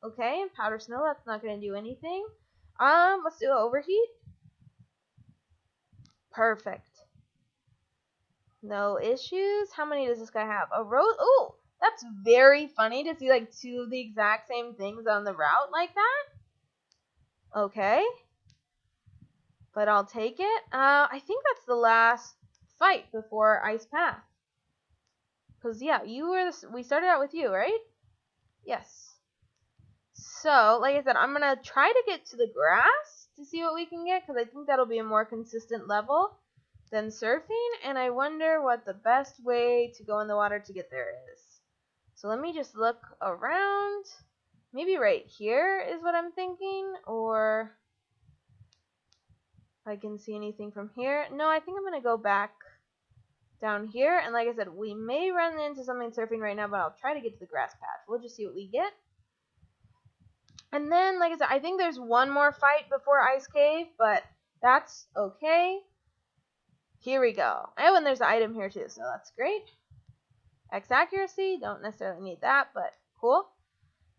Okay, Powder Snow, that's not going to do anything. Let's do Overheat. Perfect. No issues. How many does this guy have? A rose. Ooh! That's That's very funny to see like two of the exact same things on the route like that. Okay. But I'll take it. I think that's the last fight before Ice Path. Because, yeah, we started out with you, right? Yes. So, like I said, I'm going to try to get to the grass to see what we can get, because I think that'll be a more consistent level than surfing, and I wonder what the best way to go in the water to get there is. So let me just look around. Maybe right here is what I'm thinking, or if I can see anything from here. No, I think I'm going to go back down here, and like I said, we may run into something surfing right now, but I'll try to get to the grass patch. We'll just see what we get. And then, like I said, I think there's one more fight before Ice Cave, but that's okay. Here we go. Oh, and there's an item here too, so that's great. X accuracy, don't necessarily need that, but cool.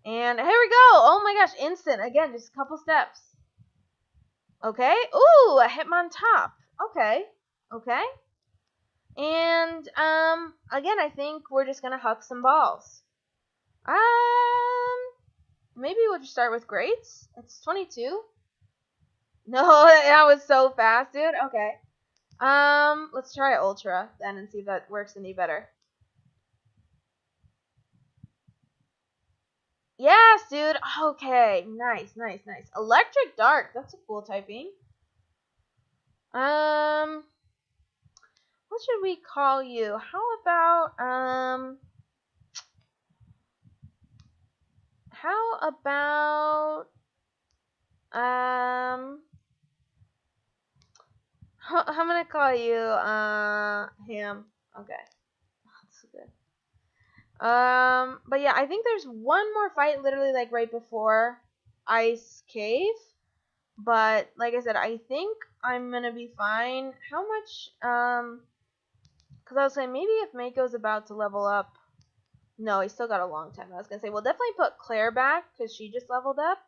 And here we go. Oh my gosh, instant. Again, just a couple steps. Okay. Ooh, a Hitmontop. Okay. Okay. And again, I think we're just gonna huck some balls. Maybe we'll just start with greats. It's 22. No, that was so fast, dude. Okay. Let's try ultra then and see if that works any better. Yes, dude. Okay. Nice, nice, nice. Electric Dark. That's a cool typing. What should we call you? How about, I'm gonna call you, Ham. Okay. That's good. But yeah, I think there's one more fight literally like right before Ice Cave. But like I said, I think I'm gonna be fine. How much, because I was saying maybe if Mako's about to level up. No, he's still got a long time. I was gonna say, we'll definitely put Claire back because she just leveled up.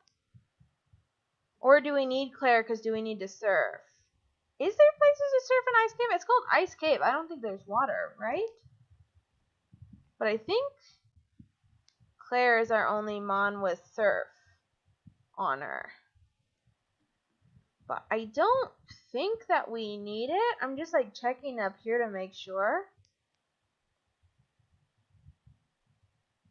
Or do we need Claire because do we need to surf? Is there places to surf in Ice Cave? It's called Ice Cave. I don't think there's water, right? But I think Claire is our only Mon with surf on her. But I don't think that we need it. I'm just like checking up here to make sure.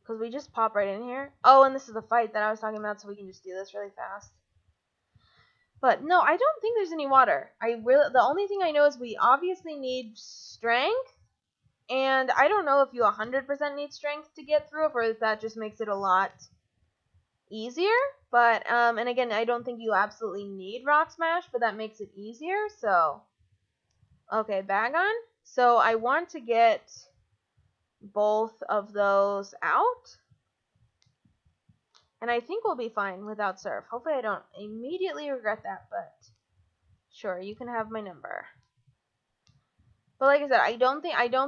Because we just pop right in here. Oh, and this is the fight that I was talking about, so we can just do this really fast. But no, I don't think there's any water. The only thing I know is we obviously need strength. And I don't know if you 100% need strength to get through, or if that just makes it a lot easier. But, and again, I don't think you absolutely need Rock Smash, but that makes it easier, so. Okay, Bagon. So I want to get both of those out. And I think we'll be fine without Surf. Hopefully I don't immediately regret that, but sure, you can have my number. But like I said, I don't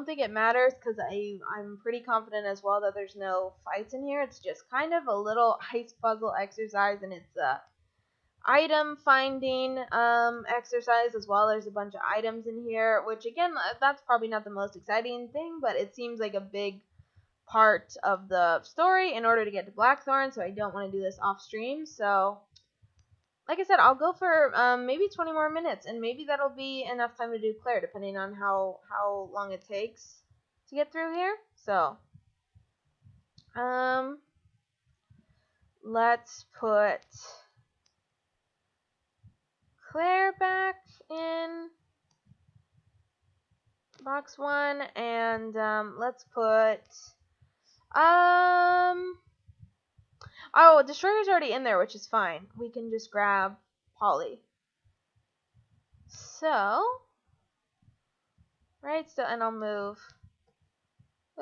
think it matters because I'm pretty confident as well that there's no fights in here. It's just kind of a little ice puzzle exercise, and it's a item finding exercise as well. There's a bunch of items in here, which again, that's probably not the most exciting thing, but it seems like a big part of the story in order to get to Blackthorn, so I don't want to do this off stream. So like I said, I'll go for maybe 20 more minutes, and maybe that'll be enough time to do Claire, depending on how long it takes to get through here. So, let's put Claire back in box 1, and let's put oh, Destroyer's already in there, which is fine. We can just grab Polly. So, right, so, and I'll move.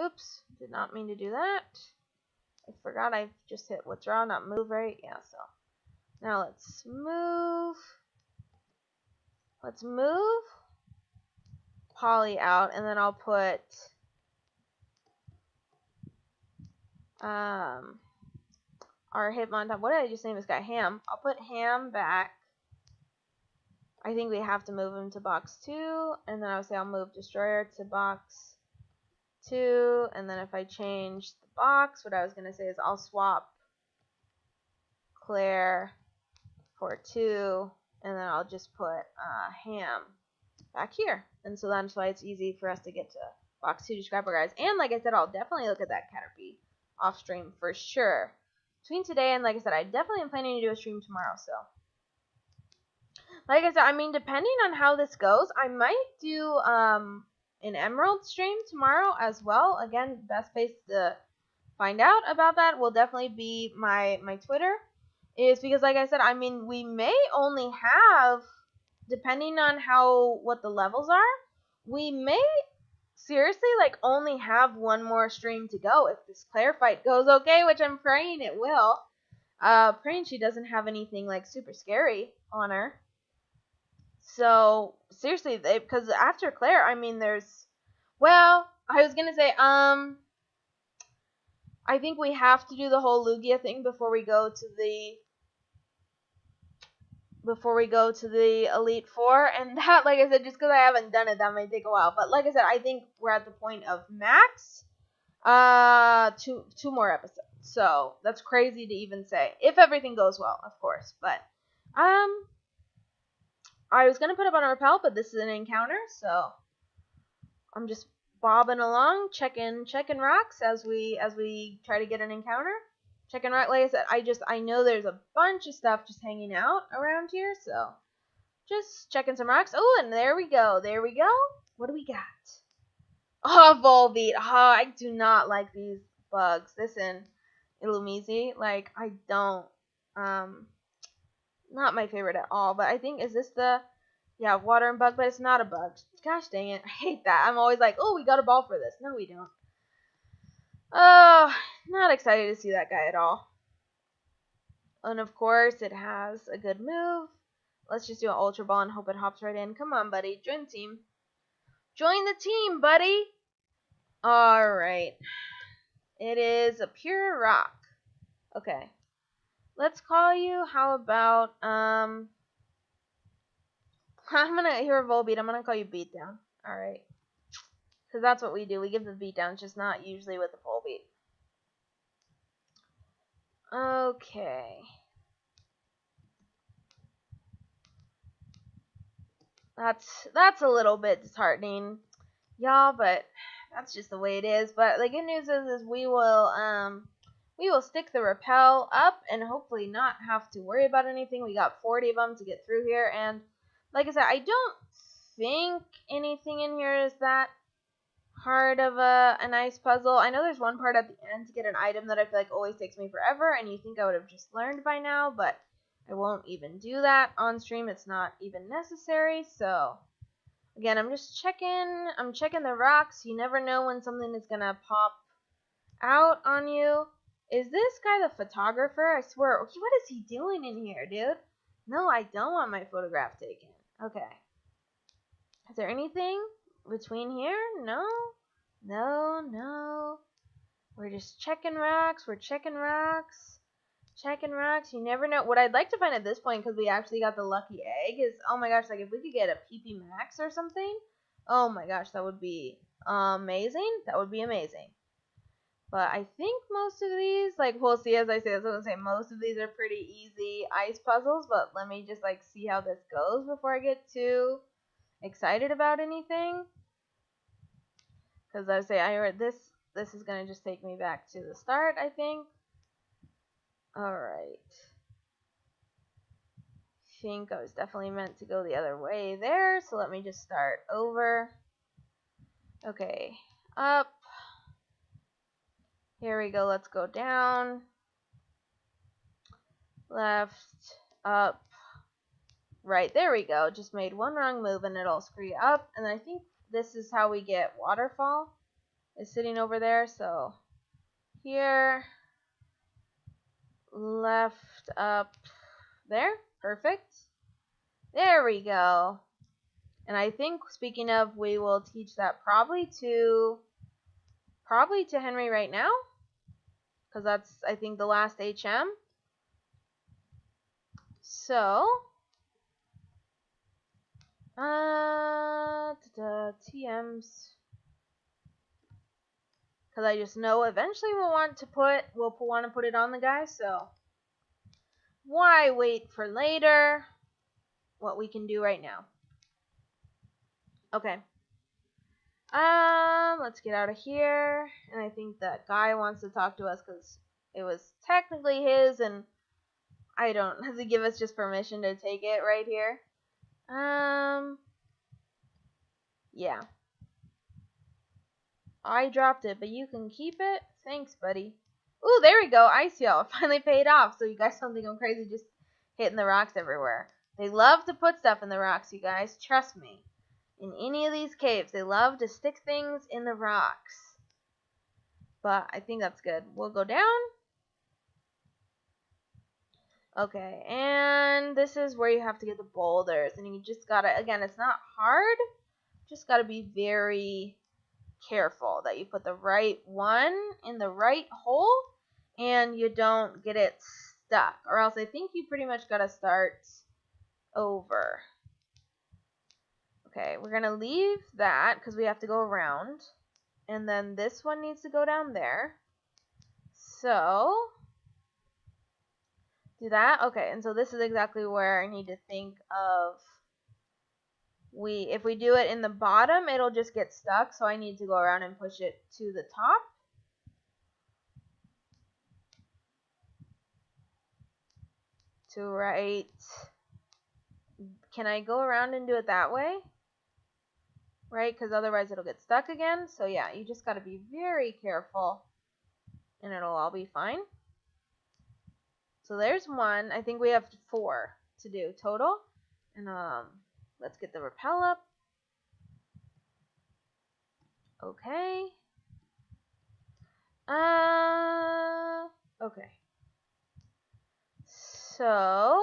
Oops, did not mean to do that. I forgot I just hit withdraw, not move, right? Yeah, so. Now let's move. Let's move Polly out, and then I'll put our Hitmontop. What did I just name this guy? Ham. I'll put Ham back. I think we have to move him to box 2, and then I would say I'll move Destroyer to box 2, and then if I change the box. What I was going to say is I'll swap Claire for 2, and then I'll just put Ham back here. And so that's why it's easy for us to get to box 2 describer, guys. And like I said, I'll definitely look at that Caterpie off stream for sure. Between today and, like I said, I definitely am planning to do a stream tomorrow, so. Like I said, I mean, depending on how this goes, I might do an Emerald stream tomorrow as well. Again, best place to find out about that will definitely be my Twitter. Is because, like I said, I mean, we may only have, depending on what the levels are, we may seriously like only have one more stream to go if this Claire fight goes okay, which I'm praying it will. Praying she doesn't have anything like super scary on her. So seriously, because after Claire, I mean, well, I was gonna say, I think we have to do the whole Lugia thing before we go to the Elite Four, and that, like I said, just because I haven't done it, that might take a while. But like I said, I think we're at the point of max, two more episodes. So that's crazy to even say, if everything goes well, of course. But I was gonna put up on a repel, but this is an encounter, so I'm just bobbing along, checking rocks as we try to get an encounter. Checking rock, like I said, I know there's a bunch of stuff just hanging out around here, so just checking some rocks. Oh, and there we go. What do we got? Oh, Volbeat. Oh, I do not like these bugs. This and Illumise, like, I don't, not my favorite at all, but I think, is this yeah, water and bug, but it's not a bug. Gosh dang it, I hate that. I'm always like, oh, we got a ball for this. No, we don't. Oh, not excited to see that guy at all. And of course, it has a good move. Let's just do an Ultra Ball and hope it hops right in. Come on, buddy. Join the team. Join the team, buddy. Alright. It is a pure rock. Okay. Let's call you, how about, I'm gonna, hear a Volbeat, I'm gonna call you Beatdown. Alright. Because that's what we do. We give the Beatdown, just not usually with the Volbeat. Okay. That's a little bit disheartening, y'all, but that's just the way it is. But the good news is we will stick the repel up and hopefully not have to worry about anything. We got 40 of them to get through here, and like I said, I don't think anything in here is that hard of a nice puzzle. I know there's one part at the end to get an item that I feel like always takes me forever, and you think I would have just learned by now, but I won't even do that on stream. It's not even necessary. So again, I'm just checking. I'm checking the rocks. You never know when something is gonna pop out on you. Is this guy the photographer? I swear. Okay, what is he doing in here, dude? No, I don't want my photograph taken. Okay. Is there anything between here? No. We're just checking rocks. Checking rocks. You never know. What I'd like to find at this point, because we actually got the lucky egg, is, oh my gosh, like if we could get a PP Max or something, oh my gosh, that would be amazing. That would be amazing. But I think most of these, like, we'll see as I say, I was going to say, most of these are pretty easy ice puzzles, but let me just, like, see how this goes before I get too excited about anything. Because I say, I heard this is going to just take me back to the start, I think. Alright. I think I was definitely meant to go the other way there, so let me just start over. Okay, up. Here we go, let's go down. Left, up, right. There we go. Just made one wrong move and it'll screw you up. And I think this is how we get Waterfall. Is sitting over there, so here. Left, up, there, perfect. There we go. And I think, speaking of, we will teach that probably to Henry right now, because that's, I think, the last HM. So, TMs. because I just know eventually we'll want to put it on the guy, so why wait for later? What we can do right now. Okay. Let's get out of here. And I think that guy wants to talk to us because it was technically his, and I don't. Has he give us just permission to take it right here? Yeah. I dropped it, but you can keep it. Thanks, buddy. Ooh, there we go. Ice Yell. It finally paid off. So you guys don't think I'm crazy just hitting the rocks everywhere. They love to put stuff in the rocks, you guys. Trust me. In any of these caves, they love to stick things in the rocks. But I think that's good. We'll go down. Okay, and this is where you have to get the boulders. And you just gotta, again, it's not hard. Just gotta be very careful that you put the right one in the right hole and you don't get it stuck. Or else I think you pretty much gotta start over. Okay, we're gonna leave that because we have to go around. And then this one needs to go down there. So, do that. Okay, and so this is exactly where I need to think of. If we do it in the bottom, it'll just get stuck. So I need to go around and push it to the top. To right. Can I go around and do it that way? Right, because otherwise it'll get stuck again. So yeah, you just got to be very careful and it'll all be fine. So there's one. I think we have 4 to do total. And let's get the rappel up. Okay. Okay. So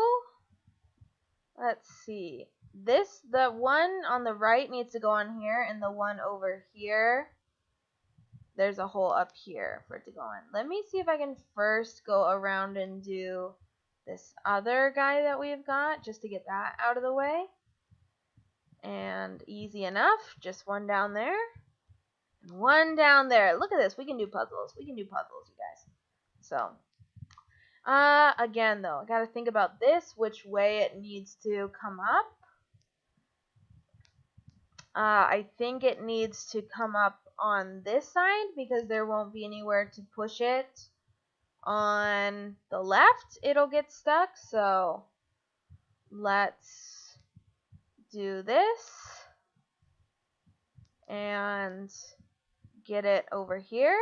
let's see. The one on the right needs to go on here, and the one over here, there's a hole up here for it to go on. Let me see if I can first go around and do this other guy that we've got, just to get that out of the way. And easy enough, just one down there, and one down there. Look at this, we can do puzzles. We can do puzzles, you guys. So, again though, I gotta think about this, which way it needs to come up. I think it needs to come up on this side because there won't be anywhere to push it. On the left, it'll get stuck, so let's do this and get it over here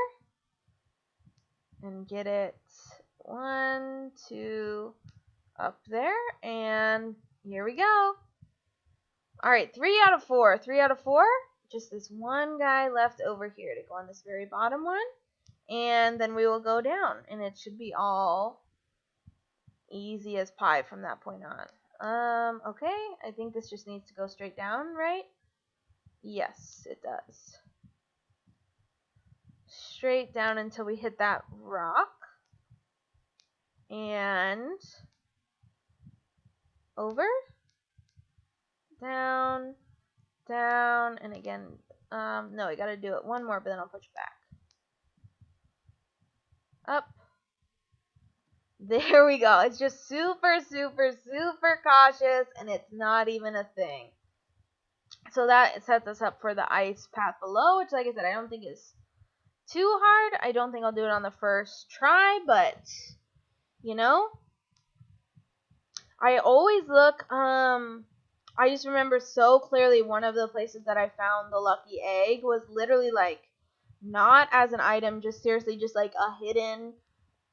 and get it 1, 2 up there, and here we go. Alright, 3 out of 4. 3 out of 4. Just this one guy left over here to go on this very bottom one. And then we will go down. And it should be all easy as pie from that point on. Okay, I think this just needs to go straight down, right? Yes, it does. Straight down until we hit that rock. And over. Down, down, and again, no, I gotta do it one more, but then I'll push back. Up. There we go. It's just super, super, super cautious, and it's not even a thing. So that sets us up for the ice path below, which, like I said, I don't think is too hard. I don't think I'll do it on the first try, but, you know, I always look, I just remember so clearly one of the places that I found the lucky egg was literally like not as an item, just seriously just like a hidden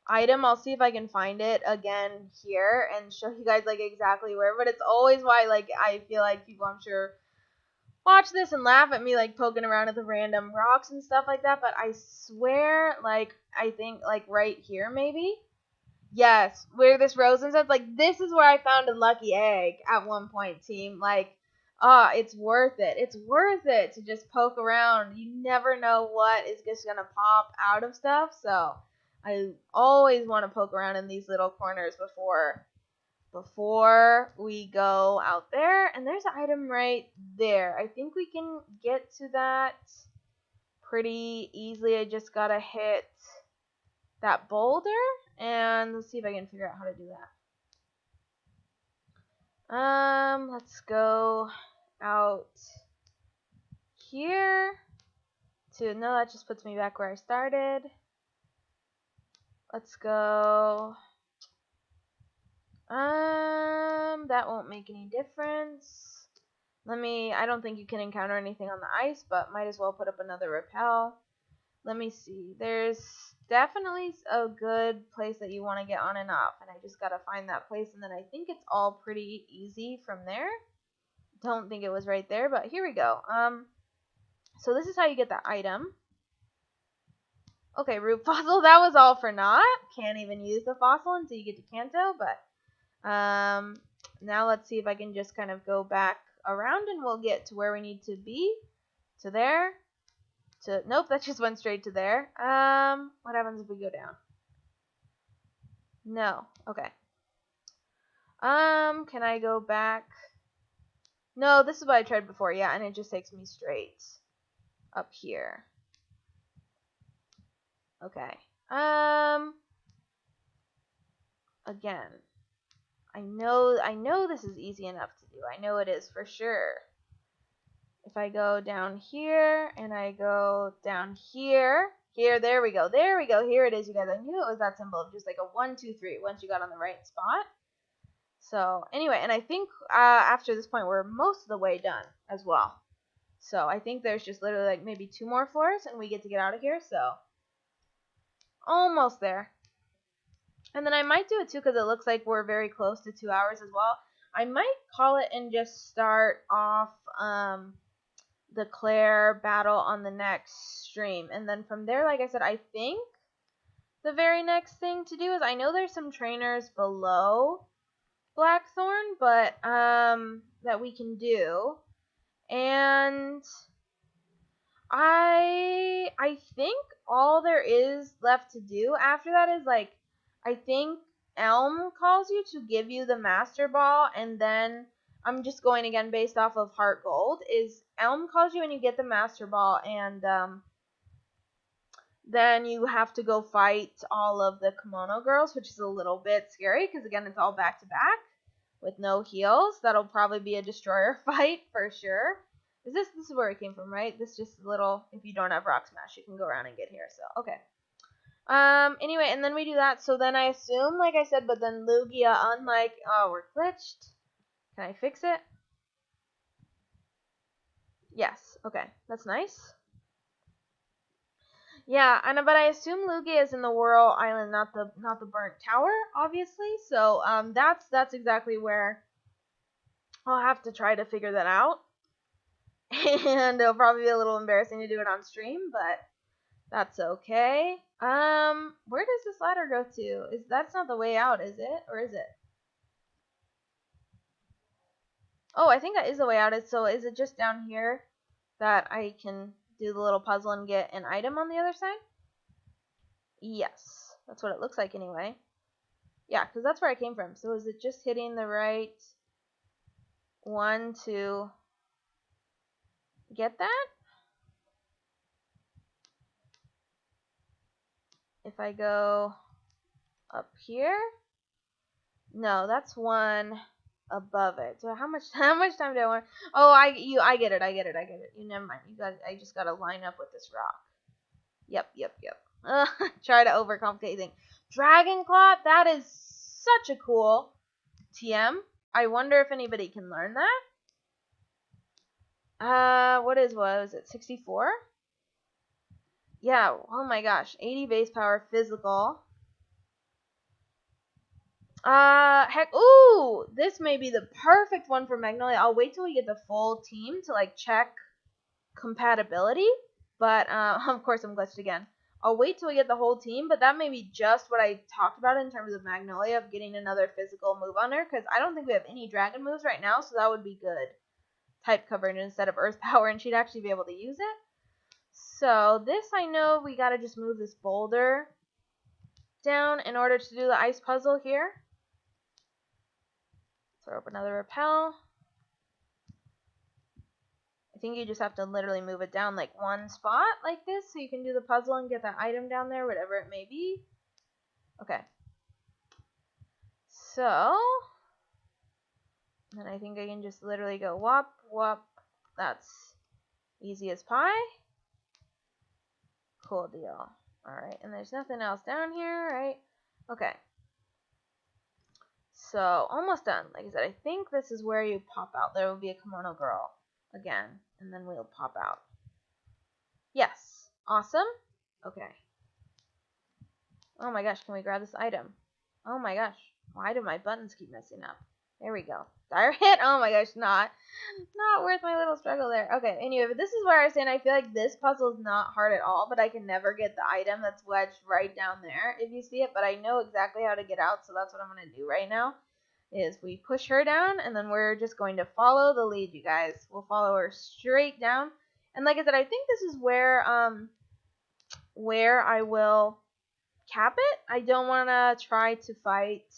item. I'll see if I can find it again here and show you guys like exactly where, but it's always why like I feel like people, I'm sure, watch this and laugh at me like poking around at the random rocks and stuff like that, but I swear, like, I think like right here maybe. Yes, where this rose and stuff, like, this is where I found a lucky egg at one point, team. Like, it's worth it. It's worth it to just poke around. You never know what is just going to pop out of stuff. So, I always want to poke around in these little corners before we go out there. And there's an item right there. I think we can get to that pretty easily. I just gotta hit that boulder, and let's see if I can figure out how to do that. Let's go out here to, no, that just puts me back where I started. Let's go, that won't make any difference. I don't think you can encounter anything on the ice, but might as well put up another rappel. Let me see. There's definitely a good place that you want to get on and off, and I just gotta find that place, and then I think it's all pretty easy from there. Don't think it was right there, but here we go. So this is how you get the item. Okay, root fossil, that was all for naught. Can't even use the fossil until you get to Kanto, but now let's see if I can just kind of go back around, and we'll get to where we need to be. To there. Nope, that just went straight to there. What happens if we go down? No. Okay. Can I go back? No, this is what I tried before. Yeah, and it just takes me straight up here. Okay. Again, I know this is easy enough to do. I know it is for sure. If I go down here and I go down here, there we go, here it is, you guys. I knew it was that symbol of just like a 1, 2, 3 once you got on the right spot. So anyway, and I think after this point we're most of the way done as well. So I think there's just literally like maybe 2 more floors and we get to get out of here. So almost there. And then I might do it too because it looks like we're very close to 2 hours as well. I might call it and just start off the Claire battle on the next stream, and then from there, like I said, I think the very next thing to do is, I know there's some trainers below Blackthorn, but that we can do, and I think all there is left to do after that is, like, I think Elm calls you to give you the Master Ball, and then I'm just going again based off of Heart Gold, is Elm calls you and you get the Master Ball, and then you have to go fight all of the Kimono girls, which is a little bit scary because, again, it's all back to back with no heals. That'll probably be a destroyer fight for sure. This is where it came from, right? This just a little, if you don't have Rock Smash, you can go around and get here, so, okay. Anyway, and then we do that, so then I assume, like I said, but then Lugia, unlike, oh, we're glitched. Can I fix it? Yes. Okay. That's nice. Yeah, but I assume Lugia is in the Whirl Island, not the Burnt Tower, obviously. So that's exactly where I'll have to try to figure that out. And it'll probably be a little embarrassing to do it on stream, but that's okay. Where does this ladder go to? That's not the way out, is it? Or is it? Oh, I think that is the way out. So is it just down here that I can do the little puzzle and get an item on the other side? Yes. That's what it looks like anyway. Yeah, because that's where I came from. So is it just hitting the right one to get that? If I go up here? No, that's one above it. So how much time do I want? Oh, I get it. You never mind. I just gotta line up with this rock. Yep. Try to overcomplicate things. Dragon Claw, that is such a cool TM. I wonder if anybody can learn that. What was it? 64? Yeah. Oh my gosh. 80 base power physical. Heck, ooh, this may be the perfect one for Magnolia. I'll wait till we get the full team to, like, check compatibility, but, of course I'm glitched again. I'll wait till we get the whole team, but that may be just what I talked about in terms of Magnolia, of getting another physical move on her, because I don't think we have any dragon moves right now, so that would be good. Type coverage instead of earth power, and she'd actually be able to use it. So, this I know we gotta just move this boulder down in order to do the ice puzzle here. Throw up another rappel. I think you just have to literally move it down like one spot like this so you can do the puzzle and get that item down there, whatever it may be. Okay. So, then I think I can just literally go whop, whop. That's easy as pie. Cool deal. Alright, and there's nothing else down here, right? Okay. So, almost done. Like I said, I think this is where you pop out. There will be a kimono girl again, and then we'll pop out. Yes. Awesome. Okay. Oh my gosh, can we grab this item? Oh my gosh, why do my buttons keep messing up? There we go. Dire hit? Oh my gosh, not worth my little struggle there. Okay, anyway, but this is where I was saying I feel like this puzzle is not hard at all, but I can never get the item that's wedged right down there if you see it, but I know exactly how to get out, so that's what I'm going to do right now, is we push her down, and then we're just going to follow the lead, you guys. We'll follow her straight down, and like I said, I think this is where I will cap it. I don't want to try to fight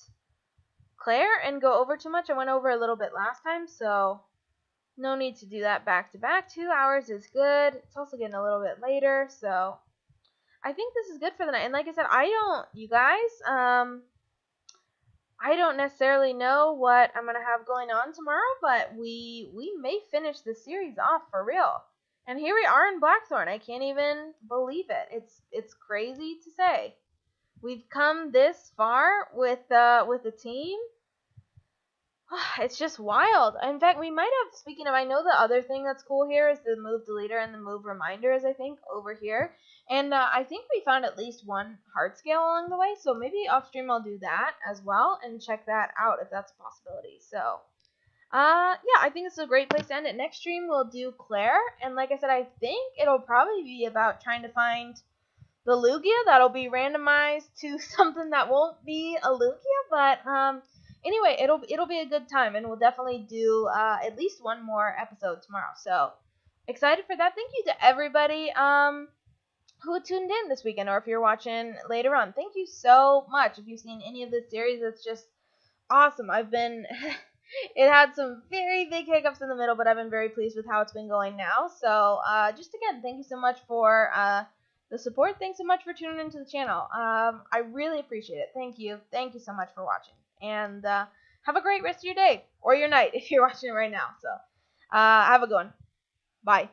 Claire and go over too much. I went over a little bit last time, so no need to do that back to back. 2 hours is good. It's also getting a little bit later, so I think this is good for the night. And like I said, you guys, I don't necessarily know what I'm gonna have going on tomorrow, but we may finish this series off for real. And here we are in Blackthorn. I can't even believe it. It's crazy to say. We've come this far with the team. It's just wild. In fact, we might have, speaking of, I know the other thing that's cool here is the move deleter and the move reminders, I think, over here. And I think we found at least one heart scale along the way, so maybe off stream I'll do that as well and check that out if that's a possibility. So, yeah, I think this is a great place to end it. Next stream we'll do Claire, and like I said, I think it'll probably be about trying to find the Lugia. That'll be randomized to something that won't be a Lugia, but anyway, it'll be a good time, and we'll definitely do at least one more episode tomorrow. So excited for that. Thank you to everybody who tuned in this weekend, or if you're watching later on. Thank you so much. If you've seen any of this series, it's just awesome. It had some very big hiccups in the middle, but I've been very pleased with how it's been going now. So just again, thank you so much for the support. Thanks so much for tuning into the channel. I really appreciate it. Thank you. Thank you so much for watching. And have a great rest of your day or your night if you're watching it right now. So have a good one. Bye.